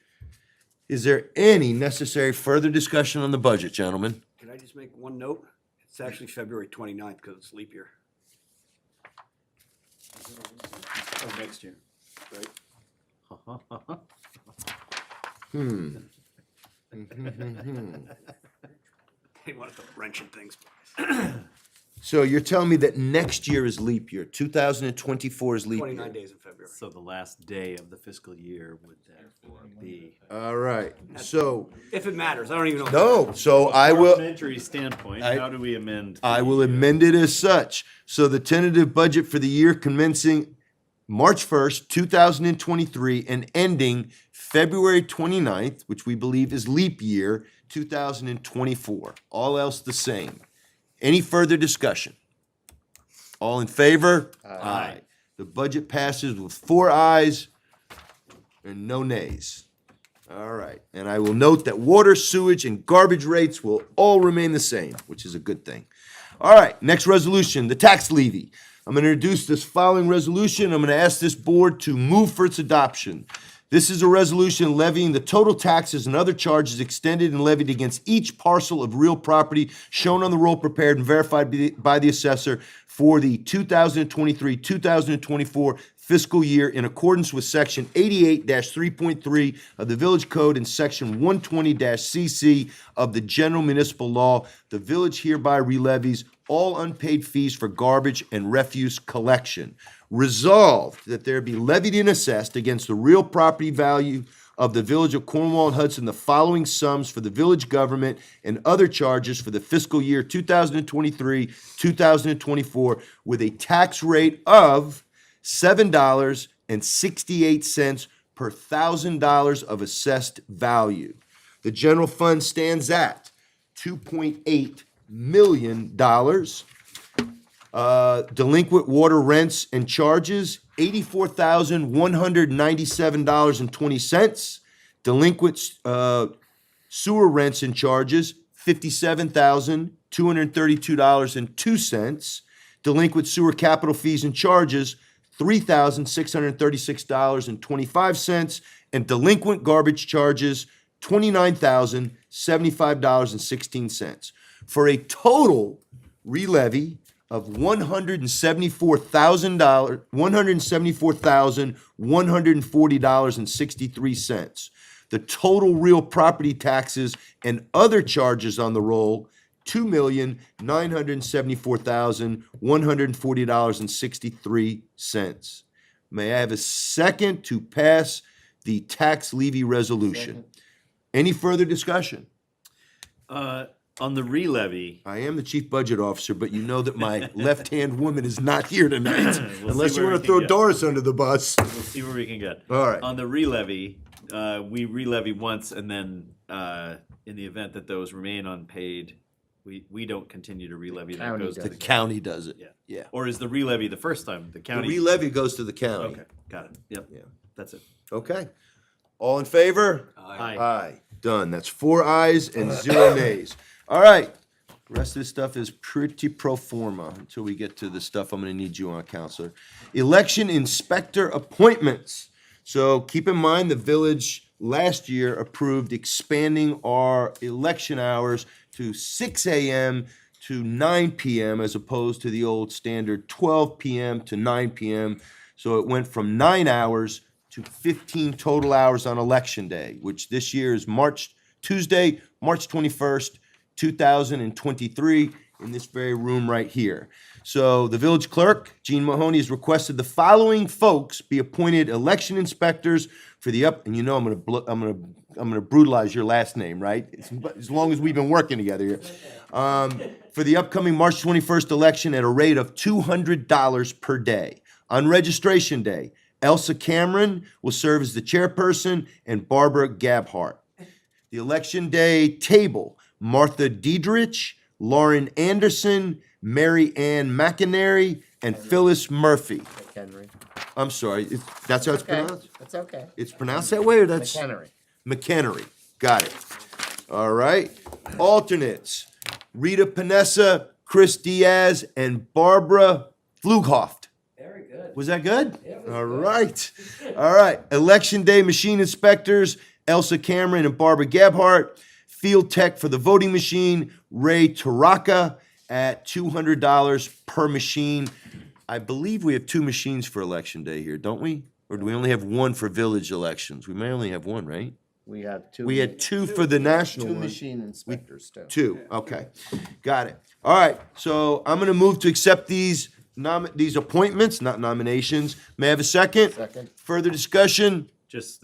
Is there any necessary further discussion on the budget, gentlemen? Can I just make one note? It's actually February 29th because it's leap year. Oh, next year, right? They wanted to wrench in things. So you're telling me that next year is leap year, 2024 is leap year? 29 days in February. So the last day of the fiscal year would therefore be. All right, so. If it matters, I don't even know. No, so I From a will. parliamentary standpoint, how do we amend? I will amend it as such. So the tentative budget for the year commencing March 1st, 2023 and ending February 29th, which we believe is leap year, 2024. All else the same. Any further discussion? All in favor? Aye. The budget passes with 4 ayes and no nays. All right, and I will note that water, sewage, and garbage rates will all remain the same, which is a good thing. All right, next resolution, the tax levy. I'm going to introduce this following resolution. I'm going to ask this board to move for its adoption. This is a resolution levying the total taxes and other charges extended and levied against each parcel of real property shown on the roll prepared and verified by the assessor for the 2023-2024 fiscal year in accordance with section 88-3.3 of the Village Code and section 120-CC of the General Municipal Law. The village hereby relevies all unpaid fees for garbage and refuse collection. Resolved that there be levied and assessed against the real property value of the Village of Cornwall and Hudson the following sums for the village government and other charges for the fiscal year 2023-2024 with a tax rate of $7.68 per $1,000 of assessed value. The general fund stands at $2.8 million. Delinquent water rents and charges, $84,197.20. Delinquent sewer rents and charges, $57,232.02. Delinquent sewer capital fees and charges, $3,636.25. And delinquent garbage charges, $29,075.16. For a total relevy of $174,140.63. The total real property taxes and other charges on the roll, $2,974,140.63. May I have a second to pass the tax levy resolution? Any further discussion? On the re-levy. I am the chief budget officer, but you know that my left-hand woman is not here tonight, unless you want to throw Doris under the bus. We'll see where we can get. All right. On the re-levy, we re-levy once, and then in the event that those remain unpaid, we don't continue to re-levy. That goes to The county does it. Yeah. Or is the re-levy the first time the The county? re-levy goes to the county. Okay, got it. Yep. Yeah. That's it. Okay. All in favor? Aye. Aye. Done. That's 4 ayes and 0 nays. All right. The rest of this stuff is pretty pro forma until we get to the stuff I'm going to need you on, Counselor. Election inspector appointments. So keep in mind the village last year approved expanding our election hours to 6 a.m. to 9 p.m. as opposed to the old standard 12 p.m. to 9 p.m. So it went from 9 hours to 15 total hours on election day, which this year is Tuesday, March 21st, 2023, in this very room right here. So the village clerk, Jean Mahoney, has requested the following folks be appointed election inspectors for the and you know I'm gonna brutalize your last name, right? As long as we've been working together here. For the upcoming March 21st election at a rate of $200 per day. On registration day, Elsa Cameron will serve as the chairperson and Barbara Gabhart. The election day table, Martha Diedrich, Lauren Anderson, Mary Ann McInerney, and Phyllis Murphy. McHenry. I'm sorry, that's how it's Okay, pronounced? that's okay. It's pronounced that way, or that's? McHenry. McHenry, got it. All right. Alternates, Rita Panessa, Chris Diaz, and Barbara Flughoft. Very good. Was that good? Yeah, it was All good. right. All right. Election day machine inspectors, Elsa Cameron and Barbara Gabhart. Field tech for the voting machine, Ray Taraka, at $200 per machine. I believe we have 2 machines for election day here, don't we? Or do we only have 1 for village elections? We may only have 1, right? We have 2. We had 2 for the national 2 one. machine inspectors too. 2, okay. Got it. All right, so I'm gonna move to accept these appointments, not nominations. May I have a second? Second. Further discussion? Just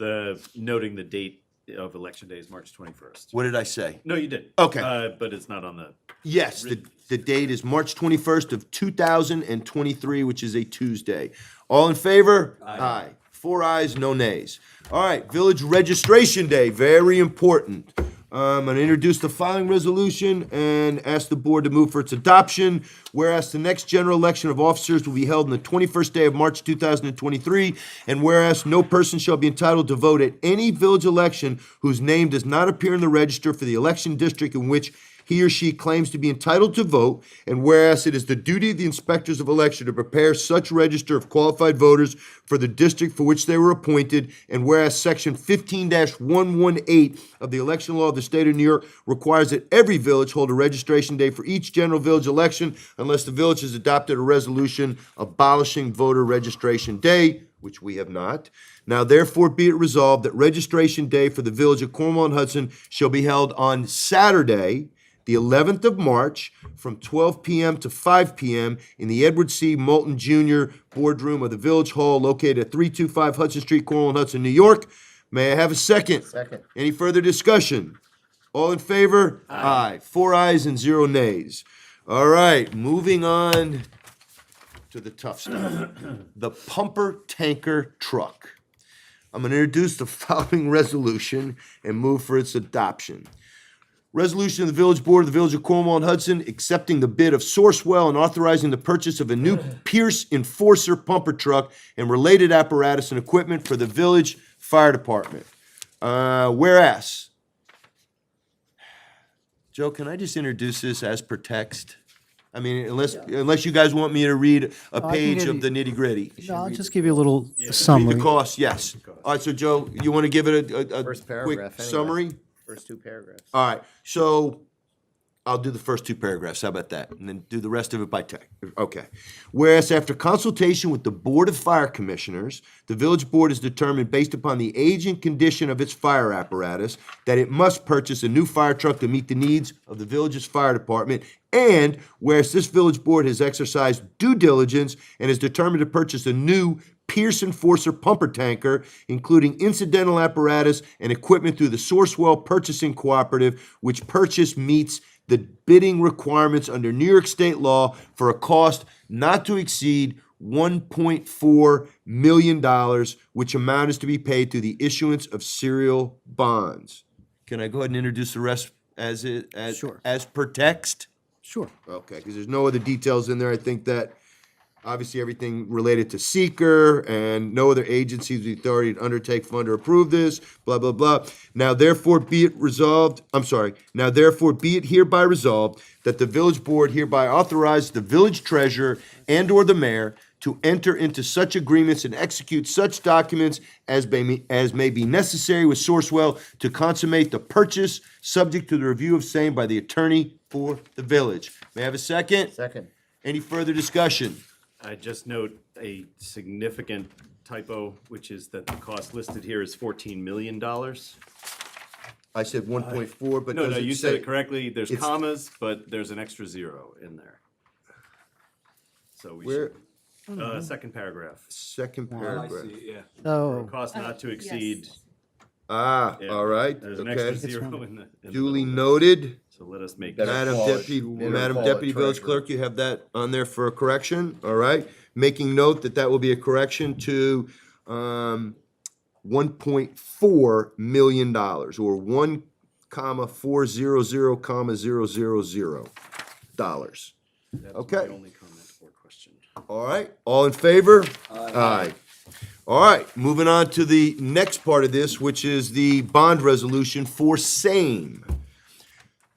noting the date of election day is March 21st. What did I say? No, you did. Okay. But it's not on the. Yes, the date is March 21st of 2023, which is a Tuesday. All in favor? Aye. 4 ayes, no nays. All right, village registration day, very important. I'm going to introduce the following resolution and ask the board to move for its adoption. Whereas the next general election of officers will be held on the 21st day of March 2023, and whereas no person shall be entitled to vote at any village election whose name does not appear in the register for the election district in which he or she claims to be entitled to vote, and whereas it is the duty of the inspectors of election to prepare such register of qualified voters for the district for which they were appointed, and whereas section 15-118 of the election law of the state of New York requires that every village hold a registration day for each general village election unless the village has adopted a resolution abolishing voter registration day, which we have not. Now therefore be it resolved that registration day for the village of Cornwall and Hudson shall be held on Saturday, the 11th of March, from 12 p.m. to 5 p.m. in the Edward C. Moulton Jr. Boardroom of the Village Hall located at 325 Hudson Street, Cornwall and Hudson, New York. May I have a second? Second. Any further discussion? All in favor? Aye. 4 ayes and 0 nays. All right, moving on to the tough stuff. The pumper tanker truck. I'm going to introduce the following resolution and move for its adoption. Resolution of the Village Board of the Village of Cornwall and Hudson accepting the bid of Sourcewell and authorizing the purchase of a new Pierce Enforcer pumper truck and related apparatus and equipment for the Village Fire Department. Whereas, Joe, can I just introduce this as per text? I mean, unless you guys want me to read a page of the nitty-gritty. No, I'll just give you a little Read summary. the cost, yes. All right, so Joe, you want to give it a First quick paragraph, anyway. summary? First 2 paragraphs. All right, so I'll do the first 2 paragraphs, how about that? And then do the rest of it by text. Okay. Whereas after consultation with the Board of Fire Commissioners, the Village Board has determined, based upon the age and condition of its fire apparatus, that it must purchase a new fire truck to meet the needs of the village's fire department. And whereas this Village Board has exercised due diligence and is determined to purchase a new Pierce Enforcer pumper tanker, including incidental apparatus and equipment through the Sourcewell Purchasing Cooperative, which purchase meets the bidding requirements under New York state law for a cost not to exceed $1.4 million, which amount is to be paid through the issuance of serial bonds. Can I go ahead and introduce the rest as per text? Sure. Okay, because there's no other details in there. I think that obviously everything related to seeker and no other agency has the authority to undertake, fund, or approve this, blah, blah, blah. Now therefore be it hereby resolved that the village board hereby authorize the village treasurer and/or the mayor to enter into such agreements and execute such documents as may be necessary with Sourcewell to consummate the purchase, subject to the review of same by the attorney for the village. May I have a second? Second. Any further discussion? I just note a significant typo, which is that the cost listed here is $14 million. I said 1.4, but No, does it you say? said it correctly. There's It's- commas, but there's an extra 0 in there. So we Where? should, second paragraph. Second paragraph. So, Cost not to exceed. Ah, Yeah. all right, There's an extra okay. 0 in the. Duly middle. noted. So let us make. Better Madam call it- Deputy, better Madam call it Deputy Village treasurer. Clerk, you have that on there for a correction, all right? Making note that that will be a correction to, $1.4 million, or 1,400,000 dollars. That's Okay. my only comment or question. All right, all in favor? Aye. All right, moving on to the next part of this, which is the bond resolution for same.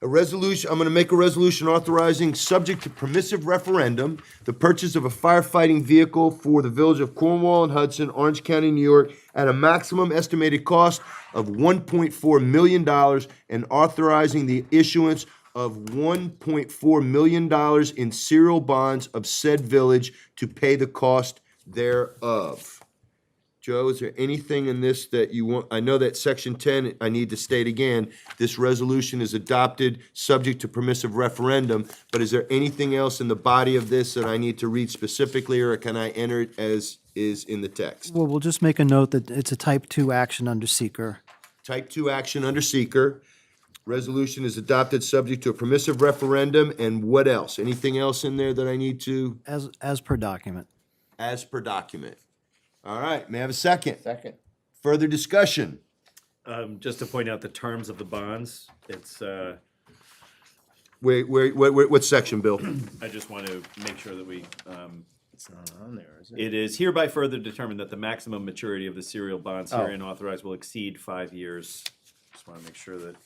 A resolution, I'm gonna make a resolution authorizing, subject to permissive referendum, the purchase of a firefighting vehicle for the village of Cornwall and Hudson, Orange County, New York, at a maximum estimated cost of $1.4 million and authorizing the issuance of $1.4 million in serial bonds of said village to pay the cost thereof. Joe, is there anything in this that you want? I know that section 10, I need to state again, this resolution is adopted subject to permissive referendum, but is there anything else in the body of this that I need to read specifically, or can I enter it as is in the text? well, we'll just make a note that it's a type 2 action under seeker. Type 2 action under seeker. Resolution is adopted subject to a permissive referendum, and what else? Anything else in there that I need to? As per document. As per document. All right, may I have a second? Second. Further discussion? Just to point out the terms of the bonds, it's, Wait, what section, Bill? I just want to make sure that we, It's not on there, is it? it is hereby further determined that the maximum maturity of the serial bonds Oh. herein authorized will exceed 5 years. Just want to make sure that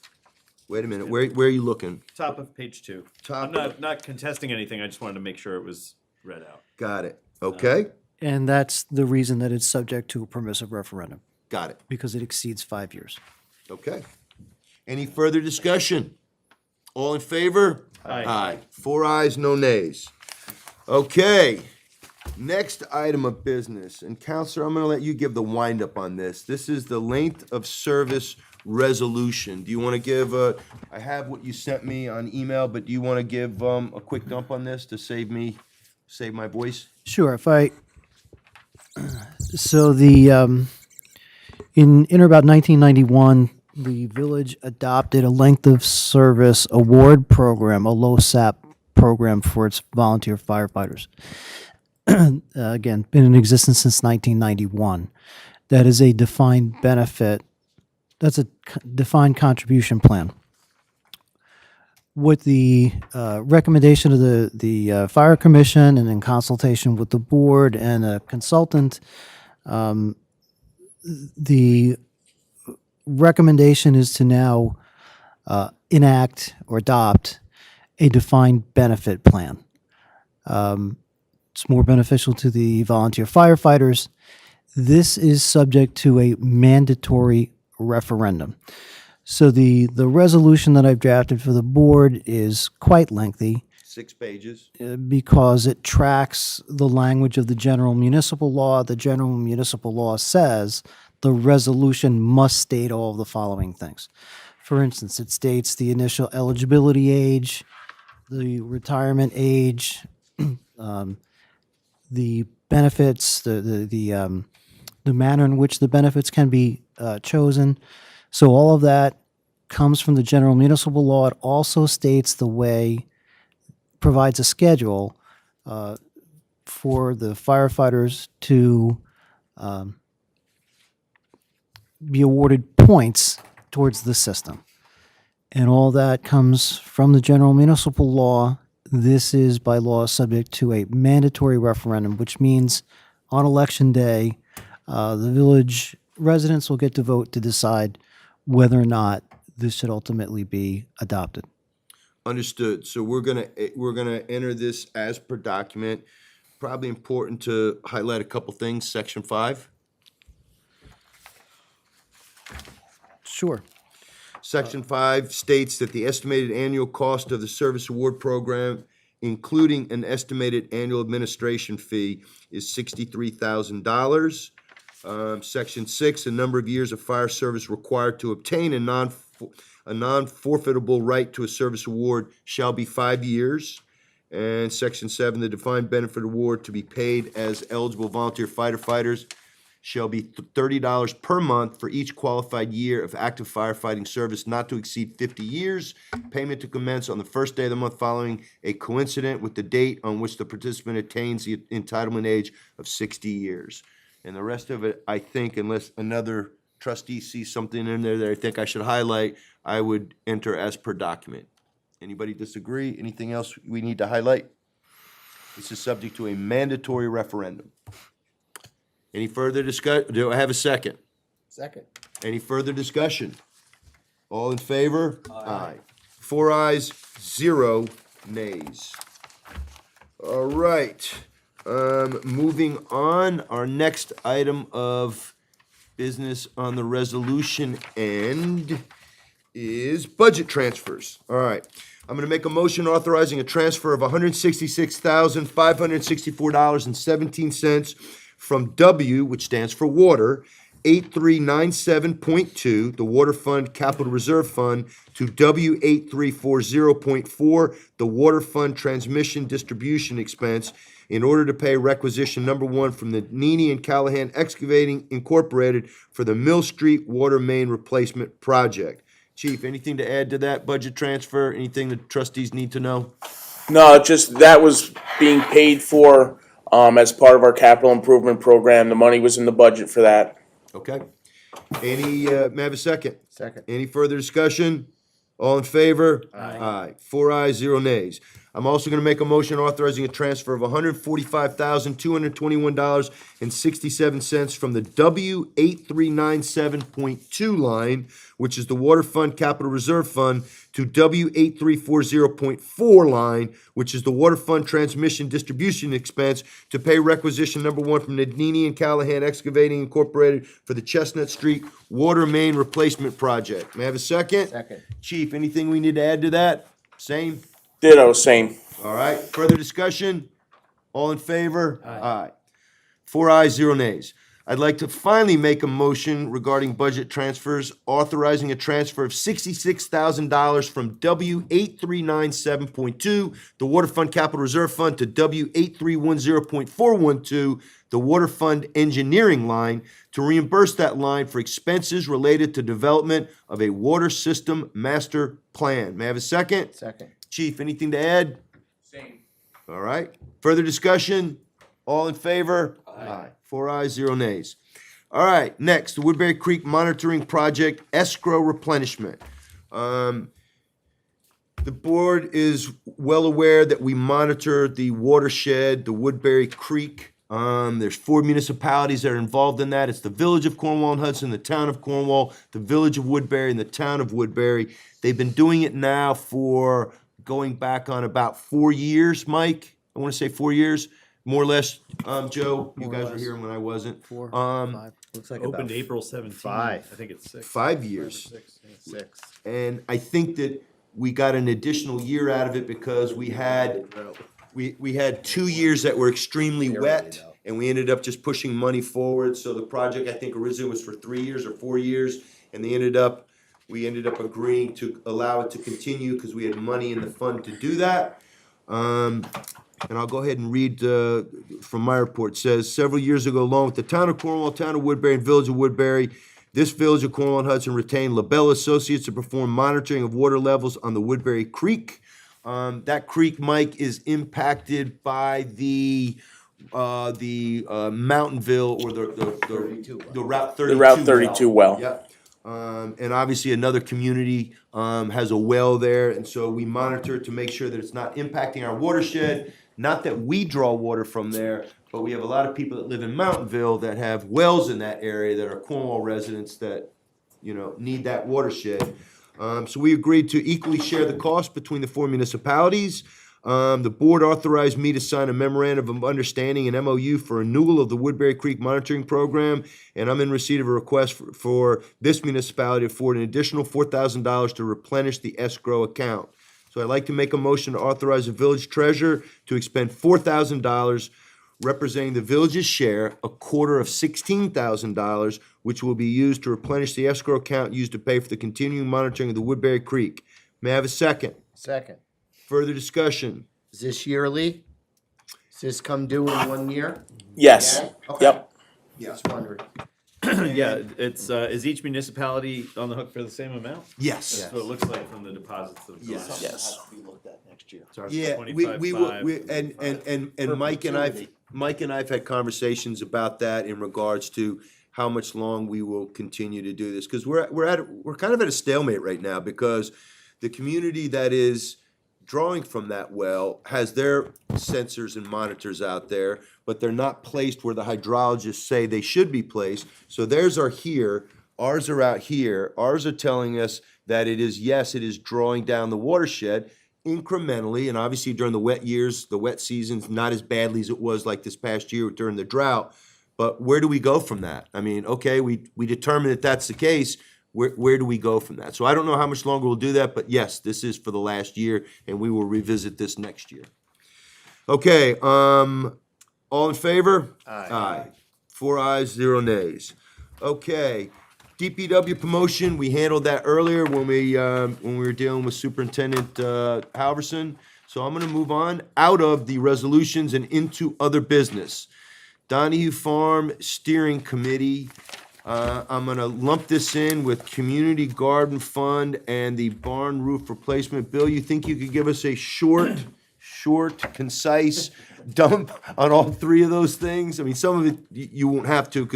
Wait a minute, where are you looking? Top of page 2. I'm not contesting anything, I just wanted to make sure it was read out. Got it, okay, And that's the reason that it's subject to a permissive referendum, got it, because it exceeds 5 years. okay. Any further discussion? All in favor? Aye. 4 ayes, no nays. Okay, next item of business, and Counselor, I'm gonna let you give the wind-up on this. This is the length of service resolution. Do you wanna give, I have what you sent me on email, but do you wanna give, a quick dump on this to save my voice? Sure, if I, so in about 1991, the village adopted a length of service award program, a low SAP program for its volunteer firefighters. Again, been in existence since 1991. That is a defined benefit, that's a defined contribution plan. With the recommendation of the fire commission and in consultation with the board and a consultant, the recommendation is to now enact or adopt a defined benefit plan. It's more beneficial to the volunteer firefighters. This is subject to a mandatory referendum. So the resolution that I've drafted for the board is quite lengthy 6 pages. because it tracks the language of the general municipal law. The general municipal law says the resolution must state all of the following things. For instance, it states the initial eligibility age, the retirement age, the benefits, the manner in which the benefits can be chosen. So all of that comes from the general municipal law. It also states the way, provides a schedule for the firefighters to be awarded points towards the system. And all that comes from the general municipal law. This is by law subject to a mandatory referendum, which means on election day, the village residents will get to vote to decide whether or not this should ultimately be adopted. Understood. So we're gonna enter this as per document. Probably important to highlight a couple things. Section 5. Sure. Section 5 states that the estimated annual cost of the service award program, including an estimated annual administration fee, is $63,000. Section 6, the number of years of fire service required to obtain a non-forfeitable right to a service award shall be 5 years. And Section 7, the defined benefit award to be paid as eligible volunteer firefighters shall be $30 per month for each qualified year of active firefighting service not to exceed 50 years. Payment to commence on the first day of the month following a coincident with the date on which the participant attains the entitlement age of 60 years. And the rest of it, I think, unless another trustee sees something in there that I think I should highlight, I would enter as per document. Anybody disagree? Anything else we need to highlight? This is subject to a mandatory referendum. Any further discussion? Do I have a second? Second. Any further discussion? All in favor? Aye. 4 ayes, 0 nays. All right. Moving on, our next item of business on the resolution end is budget transfers. All right. I'm going to make a motion authorizing a transfer of $166,564.17 from W, which stands for water, 8397.2, the Water Fund Capital Reserve Fund, to W8340.4, the Water Fund Transmission Distribution Expense, in order to pay requisition number 1 from the Nene and Callahan Excavating Incorporated for the Mill Street Water Main Replacement Project. Chief, anything to add to that budget transfer? Anything the trustees need to know? No, just that was being paid for as part of our capital improvement program. The money was in the budget for that. Okay. May I have a second? Second. Any further discussion? All in favor? Aye. 4 ayes, 0 nays. I'm also gonna make a motion authorizing a transfer of $145,221.67 from the W8397.2 line, which is the Water Fund Capital Reserve Fund, to W8340.4 line, which is the Water Fund Transmission Distribution Expense, to pay requisition number 1 from Nadini and Callahan Excavating Incorporated for the Chestnut Street Water Main Replacement Project. May I have a second? Second. Chief, anything we need to add to that? Same? Ditto, same. All right, further discussion? All in favor? Aye. 4 ayes, 0 nays. I'd like to finally make a motion regarding budget transfers, authorizing a transfer of $66,000 from W8397.2, the Water Fund Capital Reserve Fund, to W8310.412, the Water Fund Engineering line, to reimburse that line for expenses related to development of a water system master plan. May I have a second? Second. Chief, anything to add? Same. All right. Further discussion? All in favor? Aye. 4 ayes, 0 nays. All right, next, the Woodbury Creek Monitoring Project escrow replenishment. The board is well aware that we monitor the watershed, the Woodbury Creek. There's 4 municipalities that are involved in that. It's the Village of Cornwall and Hudson, the Town of Cornwall, the Village of Woodbury, and the Town of Woodbury. They've been doing it now for going back on about 4 years, Mike. I want to say 4 years. More or less, Joe, you More or guys were less. here when I wasn't. 4, 5. Looks like Opened about April 17th. 5. I think it's 6. 5 years. 6. And I think that we got an additional year out of it because we had 2 years that were extremely wet, and we ended up just pushing money forward. So the project, I think, originally was for 3 years or 4 years, and we ended up agreeing to allow it to continue because we had money in the fund to do that. And I'll go ahead and read from my report. It says, several years ago, along with the Town of Cornwall, Town of Woodbury, and Village of Woodbury, this Village of Cornwall and Hudson retained LaBelle Associates to perform monitoring of water levels on the Woodbury Creek. That creek, Mike, is impacted by the Mountainville or the Route 32. The Route 32 well. Yep. And obviously another community has a well there, and so we monitor it to make sure that it's not impacting our watershed. Not that we draw water from there, but we have a lot of people that live in Mountainville that have wells in that area that are Cornwall residents that, need that watershed. So we agreed to equally share the cost between the 4 municipalities. The board authorized me to sign a memorandum of understanding, an MOU, for renewal of the Woodbury Creek Monitoring Program, and I'm in receipt of a request for this municipality to afford an additional $4,000 to replenish the escrow account. So I'd like to make a motion to authorize the village treasurer to expend $4,000, representing the village's share, a quarter of $16,000, which will be used to replenish the escrow account used to pay for the continuing monitoring of the Woodbury Creek. May I have a second? Second. Further discussion? Is this yearly? Does this come due in 1 year? Yes. Yeah? Okay. Yep. Just wondering. Yeah, it's, is each municipality on the hook for the same amount? Yes. That's what it looks like from the deposits that have gone Yes. out. Yes. To be looked at next year. So ours Yeah, is we 25.5. will, and Mike and I've had conversations about that in regards to how much long we will continue to do this, because we're kind of at a stalemate right now, because the community that is drawing from that well has their sensors and monitors out there, but they're not placed where the hydrologists say they should be placed. So theirs are here, ours are out here. Ours are telling us that it is drawing down the watershed incrementally, and obviously during the wet years, the wet seasons, not as badly as it was like this past year during the drought. But where do we go from that? I mean, okay, we determine that that's the case. Where do we go from that? So I don't know how much longer we'll do that, but yes, this is for the last year, and we will revisit this next year. Okay, all in favor? Aye. 4 ayes, 0 nays. Okay, DPW promotion, we handled that earlier when we were dealing with Superintendent Halverson. So I'm gonna move on out of the resolutions and into other business. Donahue Farm Steering Committee. I'm gonna lump this in with Community Garden Fund and the barn roof replacement. Bill, you think you could give us a short, concise dump on all 3 of those things? I mean, some of it you won't have to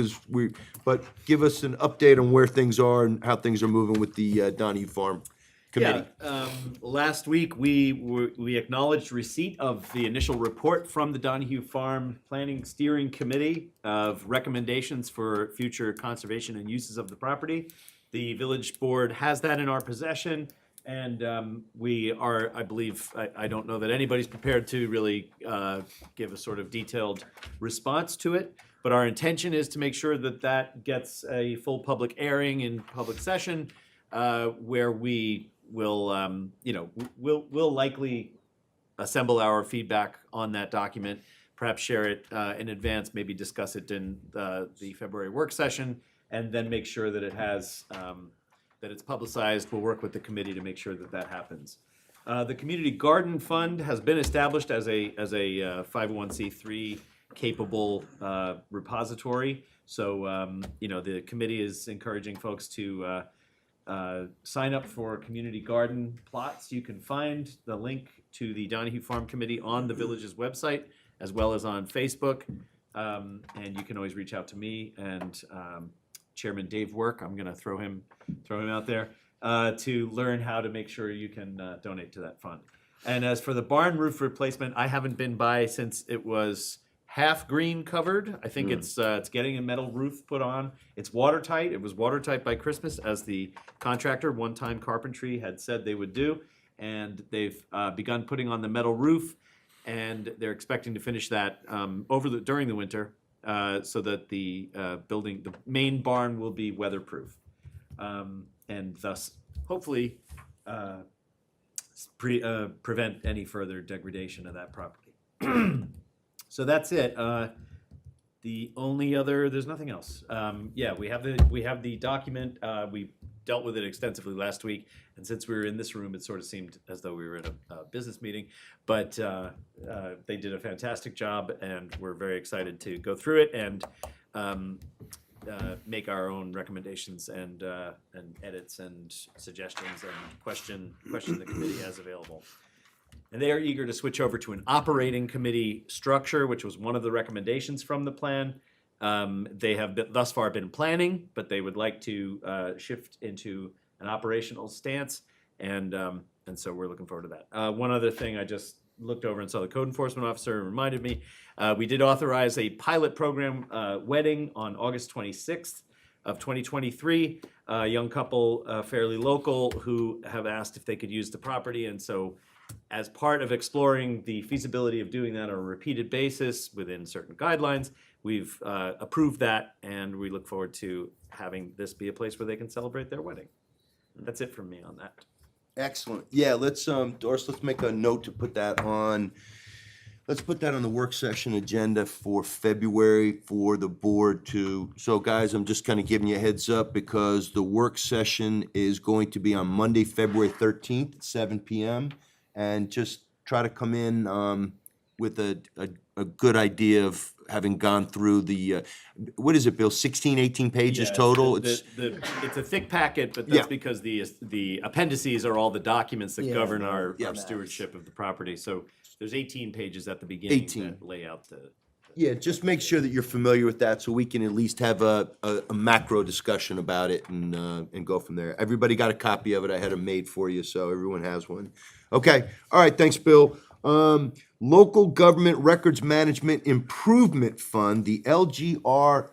but give us an update on where things are and how things are moving with the Donahue Farm. committee. Last week, we acknowledged receipt of the initial report from the Donahue Farm Planning Steering Committee of recommendations for future conservation and uses of the property. The village board has that in our possession, and we are, I believe, I don't know that anybody's prepared to really give a sort of detailed response to it, but our intention is to make sure that that gets a full public airing in public session, where we will, we'll likely assemble our feedback on that document, perhaps share it in advance, maybe discuss it in the February work session, and then make sure that it has, that it's publicized. We'll work with the committee to make sure that that happens. The Community Garden Fund has been established as a 501c3 capable repository. So, the committee is encouraging folks to sign up for community garden plots. You can find the link to the Donahue Farm Committee on the village's website, as well as on Facebook. And you can always reach out to me and Chairman Dave Work. I'm going to throw him out there to learn how to make sure you can donate to that fund. And as for the barn roof replacement, I haven't been by since it was half green covered. I think it's getting a metal roof put on. It's watertight. It was watertight by Christmas, as the contractor, One Time Carpentry, had said they would do. And they've begun putting on the metal roof, and they're expecting to finish that during the winter, so that the main barn will be weatherproof, and thus hopefully prevent any further degradation of that property. So that's it. The only other, there's nothing else. We have the document. We dealt with it extensively last week, and since we were in this room, it sort of seemed as though we were at a business meeting. But they did a fantastic job, and we're very excited to go through it and make our own recommendations and edits and suggestions and question the committee has available. And they are eager to switch over to an operating committee structure, which was one of the recommendations from the plan. They have thus far been planning, but they would like to shift into an operational stance, and so we're looking forward to that. One other thing, I just looked over and saw the code enforcement officer reminded me, we did authorize a pilot program wedding on August 26th of 2023. A young couple, fairly local, who have asked if they could use the property, and so as part of exploring the feasibility of doing that on a repeated basis within certain guidelines, we've approved that, and we look forward to having this be a place where they can celebrate their wedding. That's it from me on that. Excellent. Yeah, let's Doris, let's make a note to put that on. Let's put that on the work session agenda for February for the board to. So guys, I'm just kind of giving you a heads up because the work session is going to be on Monday, February 13th at 7 p.m. and just try to come in with a good idea of having gone through the, what is it, Bill, 16, 18 pages total? It's a thick packet, but that's because the appendices are all the documents that govern our stewardship of the property. So there's 18 pages at the beginning that lay out the. Yeah, just make sure that you're familiar with that so we can at least have a macro discussion about it and go from there. Everybody got a copy of it. I had them made for you, so everyone has one. Okay, all right, thanks, Bill. Local Government Records Management Improvement Fund, the LGRMIF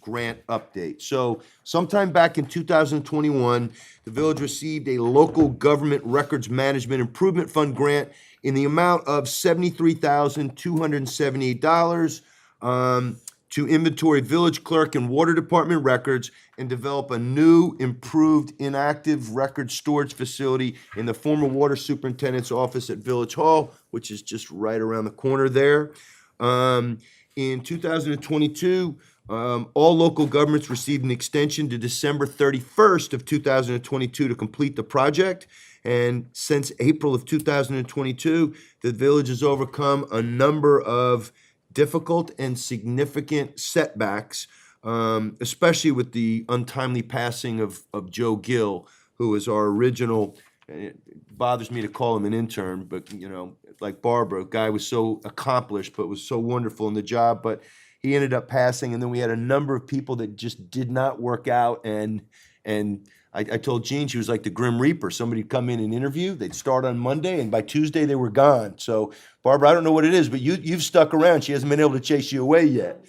grant update. So sometime back in 2021, the village received a Local Government Records Management Improvement Fund grant in the amount of $73,278 to inventory village clerk and water department records and develop a new, improved, inactive record storage facility in the former water superintendent's office at Village Hall, which is just right around the corner there. In 2022, all local governments received an extension to December 31st of 2022 to complete the project. And since April of 2022, the village has overcome a number of difficult and significant setbacks, especially with the untimely passing of Joe Gill, who was our original, it bothers me to call him an intern, but like Barbara, guy was so accomplished, but was so wonderful in the job, but he ended up passing, and then we had a number of people that just did not work out, and I told Jean she was like the Grim Reaper. Somebody'd come in and interview, they'd start on Monday, and by Tuesday they were gone. So Barbara, I don't know what it is, but you've stuck around. She hasn't been able to chase you away yet.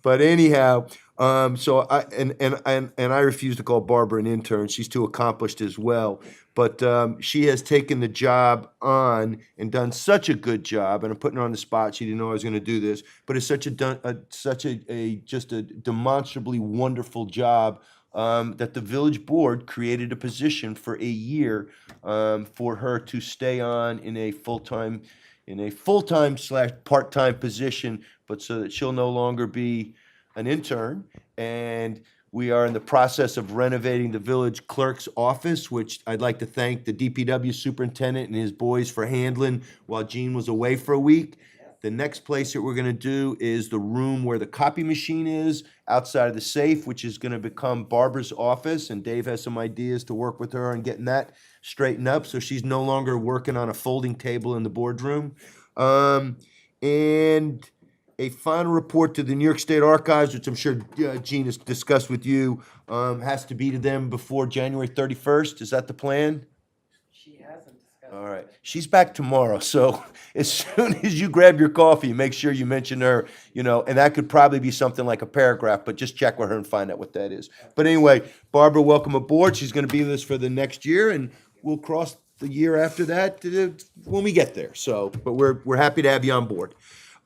But anyhow, so I refuse to call Barbara an intern. She's too accomplished as well. But she has taken the job on and done such a good job. And I'm putting her on the spot. She didn't know I was going to do this, but it's such a demonstrably wonderful job that the village board created a position for a year for her to stay on in a full-time / part-time position, but so that she'll no longer be an intern. And we are in the process of renovating the village clerk's office, which I'd like to thank the DPW superintendent and his boys for handling while Jean was away for a week. The next place that we're gonna do is the room where the copy machine is, outside of the safe, which is gonna become Barbara's office, and Dave has some ideas to work with her on getting that straightened up, so she's no longer working on a folding table in the boardroom. And a final report to the New York State Archives, which I'm sure Jean has discussed with you, has to be to them before January 31st. Is that the plan? She hasn't discussed. All right. She's back tomorrow, so as soon as you grab your coffee, make sure you mention her, and that could probably be something like a paragraph, but just check with her and find out what that is. But anyway, Barbara, welcome aboard. She's going to be with us for the next year, and we'll cross the year after that when we get there. So, but we're happy to have you on board.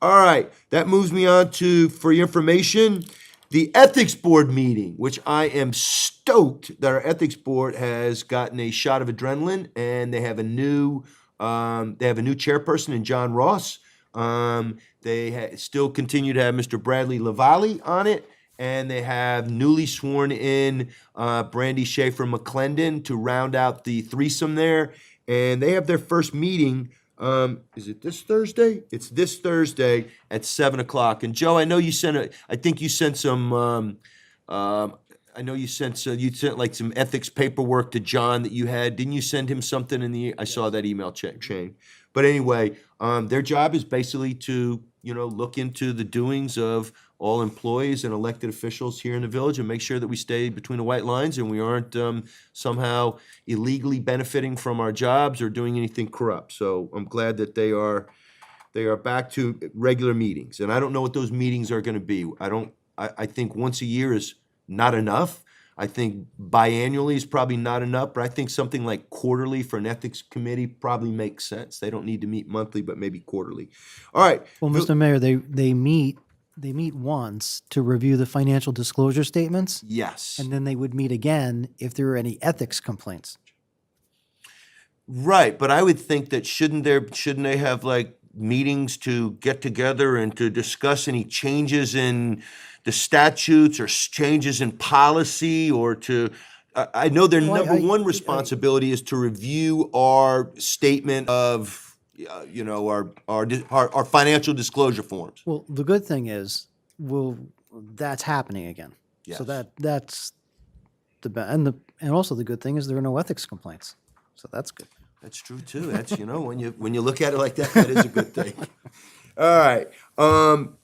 All right, that moves me on to, for your information, the ethics board meeting, which I am stoked that our ethics board has gotten a shot of adrenaline, and they have a new chairperson in John Ross. They still continue to have Mr. Bradley Lavalley on it, and they have newly sworn in Brandy Schaefer McClendon to round out the threesome there, and they have their first meeting. Is it this Thursday? It's this Thursday at 7:00. And Joe, I know you sent you sent like some ethics paperwork to John that you had. Didn't you send him something I saw that email chain. But anyway, their job is basically to, look into the doings of all employees and elected officials here in the village and make sure that we stay between the white lines and we aren't somehow illegally benefiting from our jobs or doing anything corrupt. So I'm glad that they are back to regular meetings. And I don't know what those meetings are going to be. I think once a year is not enough. I think biannually is probably not enough, but I think something like quarterly for an ethics committee probably makes sense. They don't need to meet monthly, but maybe quarterly. All right. Well, Mr. Mayor, they meet once to review the financial disclosure statements. Yes. And then they would meet again if there were any ethics complaints. Right, but I would think that shouldn't they have like meetings to get together and to discuss any changes in the statutes or changes in policy or to, I know their number one responsibility is to review our statement of, our financial disclosure forms. Well, the good thing is, that's happening again. Yes. So that's and also the good thing is there are no ethics complaints. So that's good. That's true too. That's, when you look at it like that, that is a good thing. All right.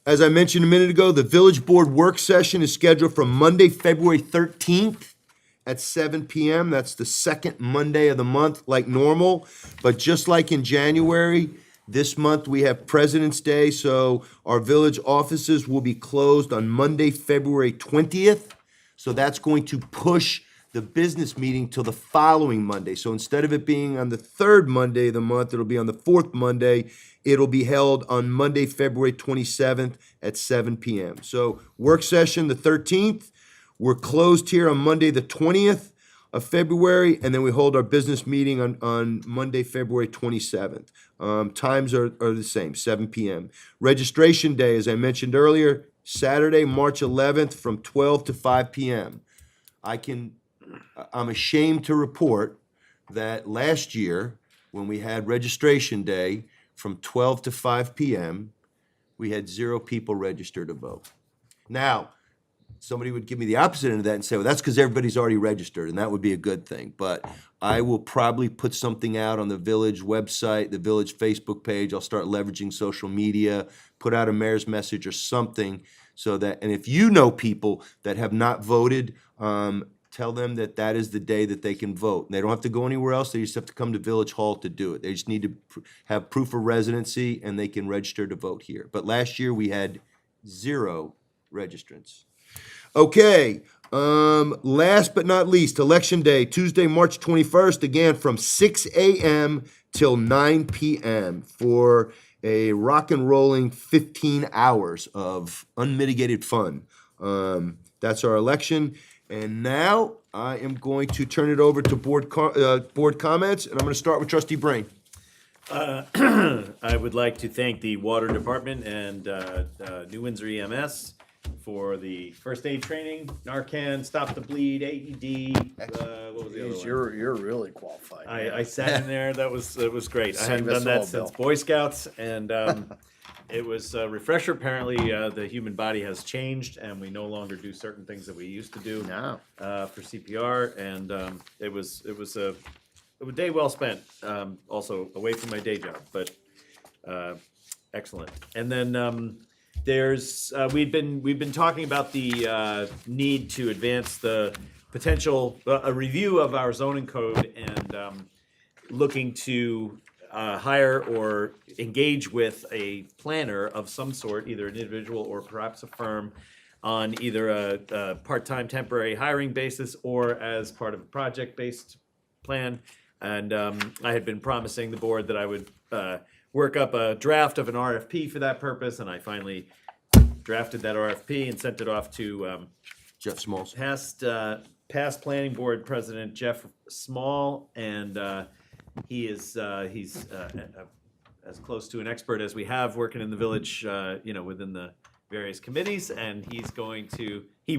As I mentioned a minute ago, the village board work session is scheduled for Monday, February 13th at 7 p.m. That's the second Monday of the month, like normal. But just like in January, this month we have President's Day, so our village offices will be closed on Monday, February 20th. So that's going to push the business meeting till the following Monday. So instead of it being on the third Monday of the month, it'll be on the fourth Monday. It'll be held on Monday, February 27th at 7 p.m. So work session the 13th. We're closed here on Monday, the 20th of February, and then we hold our business meeting on Monday, February 27th. Times are the same, 7 p.m. Registration day, as I mentioned earlier, Saturday, March 11th from 12 to 5 p.m. I'm ashamed to report that last year, when we had registration day from 12 to 5 p.m., we had 0 people register to vote. Now, somebody would give me the opposite end of that and say, well, that's because everybody's already registered, and that would be a good thing. But I will probably put something out on the village website, the village Facebook page. I'll start leveraging social media, put out a mayor's message or something so that, and if you know people that have not voted, tell them that that is the day that they can vote. They don't have to go anywhere else, they just have to come to Village Hall to do it. They just need to have proof of residency and they can register to vote here. But last year, we had 0 registrants. Okay, last but not least, Election Day, Tuesday, March 21st, again from 6 a.m. till 9 p.m. for a rock and rolling 15 hours of unmitigated fun. That's our election. And now I am going to turn it over to board comments, and I'm going to start with Trustee Brain. I would like to thank the Water Department and New Windsor EMS for the first aid training, Narcan, Stop the Bleed, AED, what was the other one? You're really qualified. I sat in there, it was great. I hadn't Save us done that all, since Bill. Boy Scouts, and it was a refresher. Apparently, the human body has changed, and we no longer do certain things that we used to do for CPR, and it was a day well spent, also away from my day job, but excellent. And then there's we've been talking about the need to advance the potential a review of our zoning code and looking to hire or engage with a planner of some sort, either an individual or perhaps a firm, on either a part-time temporary hiring basis or as part of a project-based plan. And I had been promising the board that I would work up a draft of an RFP for that purpose, and I finally drafted that RFP and sent it off to Jeff Smalls. Past planning board president Jeff Small, and he's as close to an expert as we have working in the village, within the various committees, and he's going to, he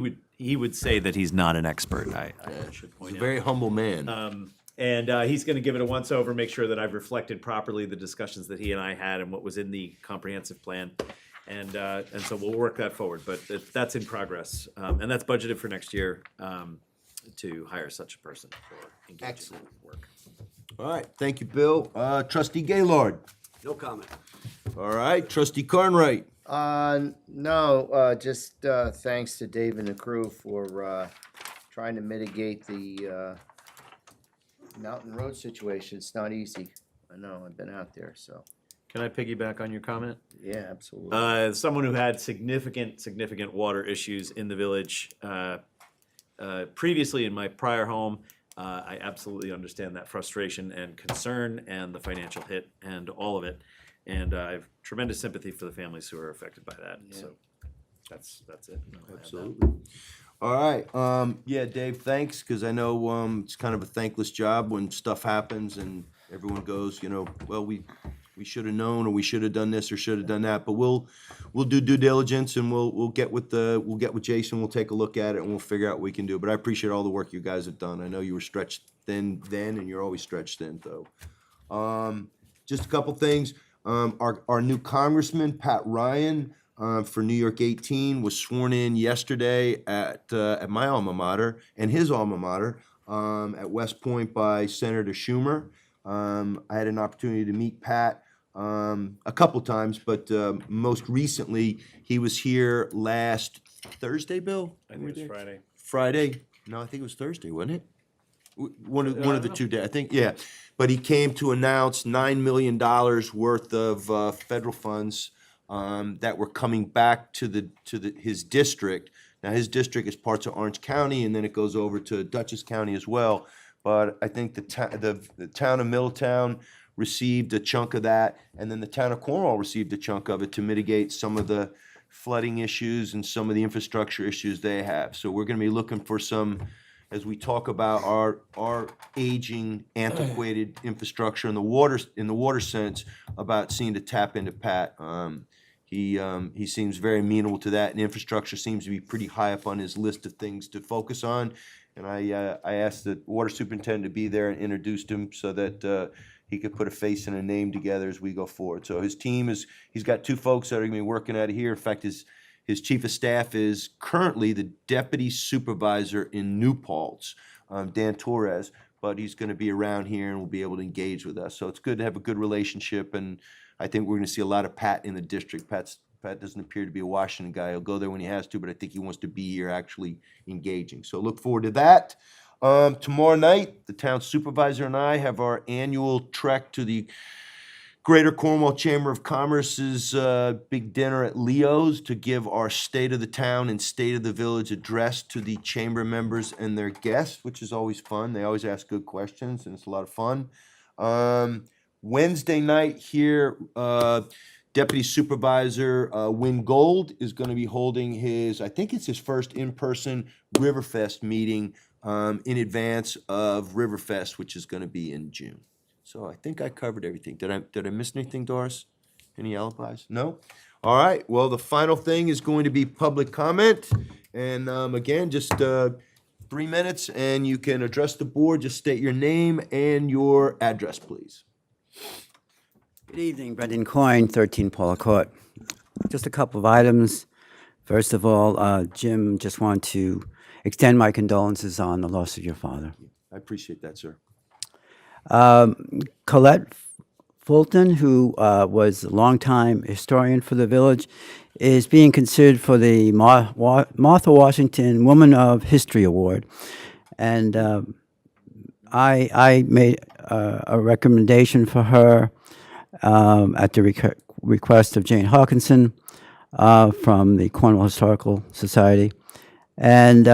would say that he's not an expert, I should point out. He's a very humble man. And he's going to give it a once-over, make sure that I've reflected properly the discussions that he and I had and what was in the comprehensive plan. And so we'll work that forward, but that's in progress. And that's budgeted for next year to hire such a person for engaging in work. All right, thank you, Bill. Trustee Gaylord. No comment. All right, Trustee Carnwright. No, just thanks to Dave and the crew for trying to mitigate the Mountain Road situation. It's not easy. I know, I've been out there, so. Can I piggyback on your comment? Yeah, absolutely. Someone who had significant water issues in the village previously in my prior home, I absolutely understand that frustration and concern and the financial hit and all of it. And I have tremendous sympathy for the families who are affected by that. Yeah. So that's it. Absolutely. All right. Yeah, Dave, thanks, because I know it's kind of a thankless job when stuff happens and everyone goes, well, we should have known, or we should have done this, or should have done that. But we'll do due diligence, and we'll get with Jason. We'll take a look at it, and we'll figure out what we can do. But I appreciate all the work you guys have done. I know you were stretched thin then, and you're always stretched thin, though. Just a couple things. Our new congressman, Pat Ryan, for New York 18, was sworn in yesterday at my alma mater and his alma mater at West Point by Senator Schumer. I had an opportunity to meet Pat a couple times, but most recently he was here last Thursday, Bill? I think it was Friday. Friday? No, I think it was Thursday, wasn't it? One of the 2 days, I think, yeah. But he came to announce $9 million worth of federal funds that were coming back to his district. Now, his district is parts of Orange County, and then it goes over to Dutchess County as well. But I think the town of Middletown received a chunk of that, and then the town of Cornwall received a chunk of it to mitigate some of the flooding issues and some of the infrastructure issues they have. So we're going to be looking for some, as we talk about our aging, antiquated infrastructure in the water sense, about seeing to tap into Pat. He seems very amenable to that, and infrastructure seems to be pretty high up on his list of things to focus on. And I asked the water superintendent to be there and introduced him so that he could put a face and a name together as we go forward. So his team he's got 2 folks that are going to be working out of here. In fact, his chief of staff is currently the deputy supervisor in New Paltz, Dan Torres, but he's going to be around here and will be able to engage with us. So it's good to have a good relationship, and I think we're going to see a lot of Pat in the district. Pat's Pat doesn't appear to be a Washington guy. He'll go there when he has to, but I think he wants to be here actually engaging. So look forward to that. Tomorrow night, the town supervisor and I have our annual trek to the Greater Cornwall Chamber of Commerce's big dinner at Leo's to give our State of the Town and State of the Village address to the chamber members and their guests, which is always fun. They always ask good questions, and it's a lot of fun. Wednesday night here, Deputy Supervisor Win Gold is going to be holding I think it's his first in-person Riverfest meeting in advance of Riverfest, which is going to be in June. So I think I covered everything. Did I miss anything, Doris? Any alibis? No? All right. Well, the final thing is going to be public comment. And again, just 3 minutes, and you can address the board. Just state your name and your address, please. Good evening, Brendan Coyne, 13 Paula Court. Just a couple of items. First of all, Jim, just want to extend my condolences on the loss of your father. I appreciate that, sir. Colette Fulton, who was a longtime historian for the village, is being considered for the Martha Washington Woman of History Award. And I made a recommendation for her at the request of Jane Hawkinson from the Cornwall Historical Society. And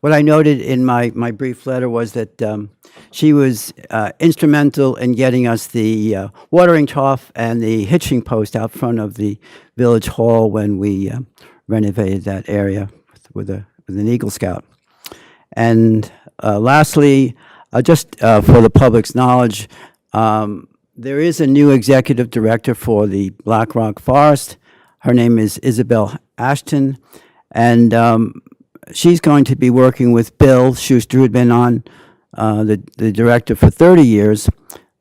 what I noted in my brief letter was that she was instrumental in getting us the watering trough and the hitching post out front of the village hall when we renovated that area with an Eagle Scout. And lastly, just for the public's knowledge, there is a new executive director for the Black Rock Forest. Her name is Isabel Ashton, and she's going to be working with Bill Schuster, who had been on the director for 30 years,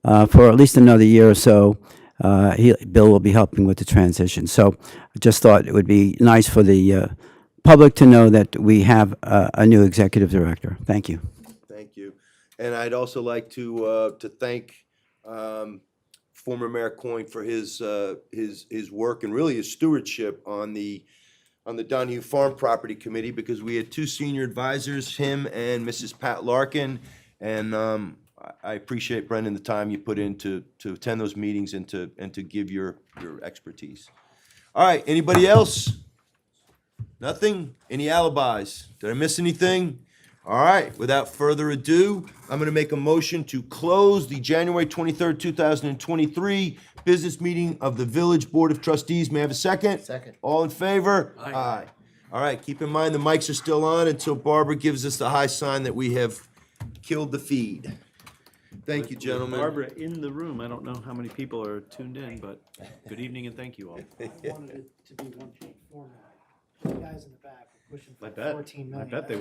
for at least another year or so. Bill will be helping with the transition. So I just thought it would be nice for the public to know that we have a new executive director. Thank you. Thank you. And I'd also like to thank former Mayor Coyne for his work and really his stewardship on the Donahue Farm Property Committee, because we had 2 senior advisors, him and Mrs. Pat Larkin, and I appreciate, Brendan, the time you put in to attend those meetings and to give your expertise. All right, anybody else? Nothing? Any alibis? Did I miss anything? All right, without further ado, I'm going to make a motion to close the January 23rd, 2023 business meeting of the Village Board of Trustees. May I have a second? Second. All in favor? Aye. All right, keep in mind the mics are still on until Barbara gives us the high sign that we have killed the feed. Thank you, gentlemen. Barbara in the room. I don't know how many people are tuned in, but good evening and thank you all. I wanted it to be 1.4 million. The guys in the back were pushing for I bet. 14 million. I bet they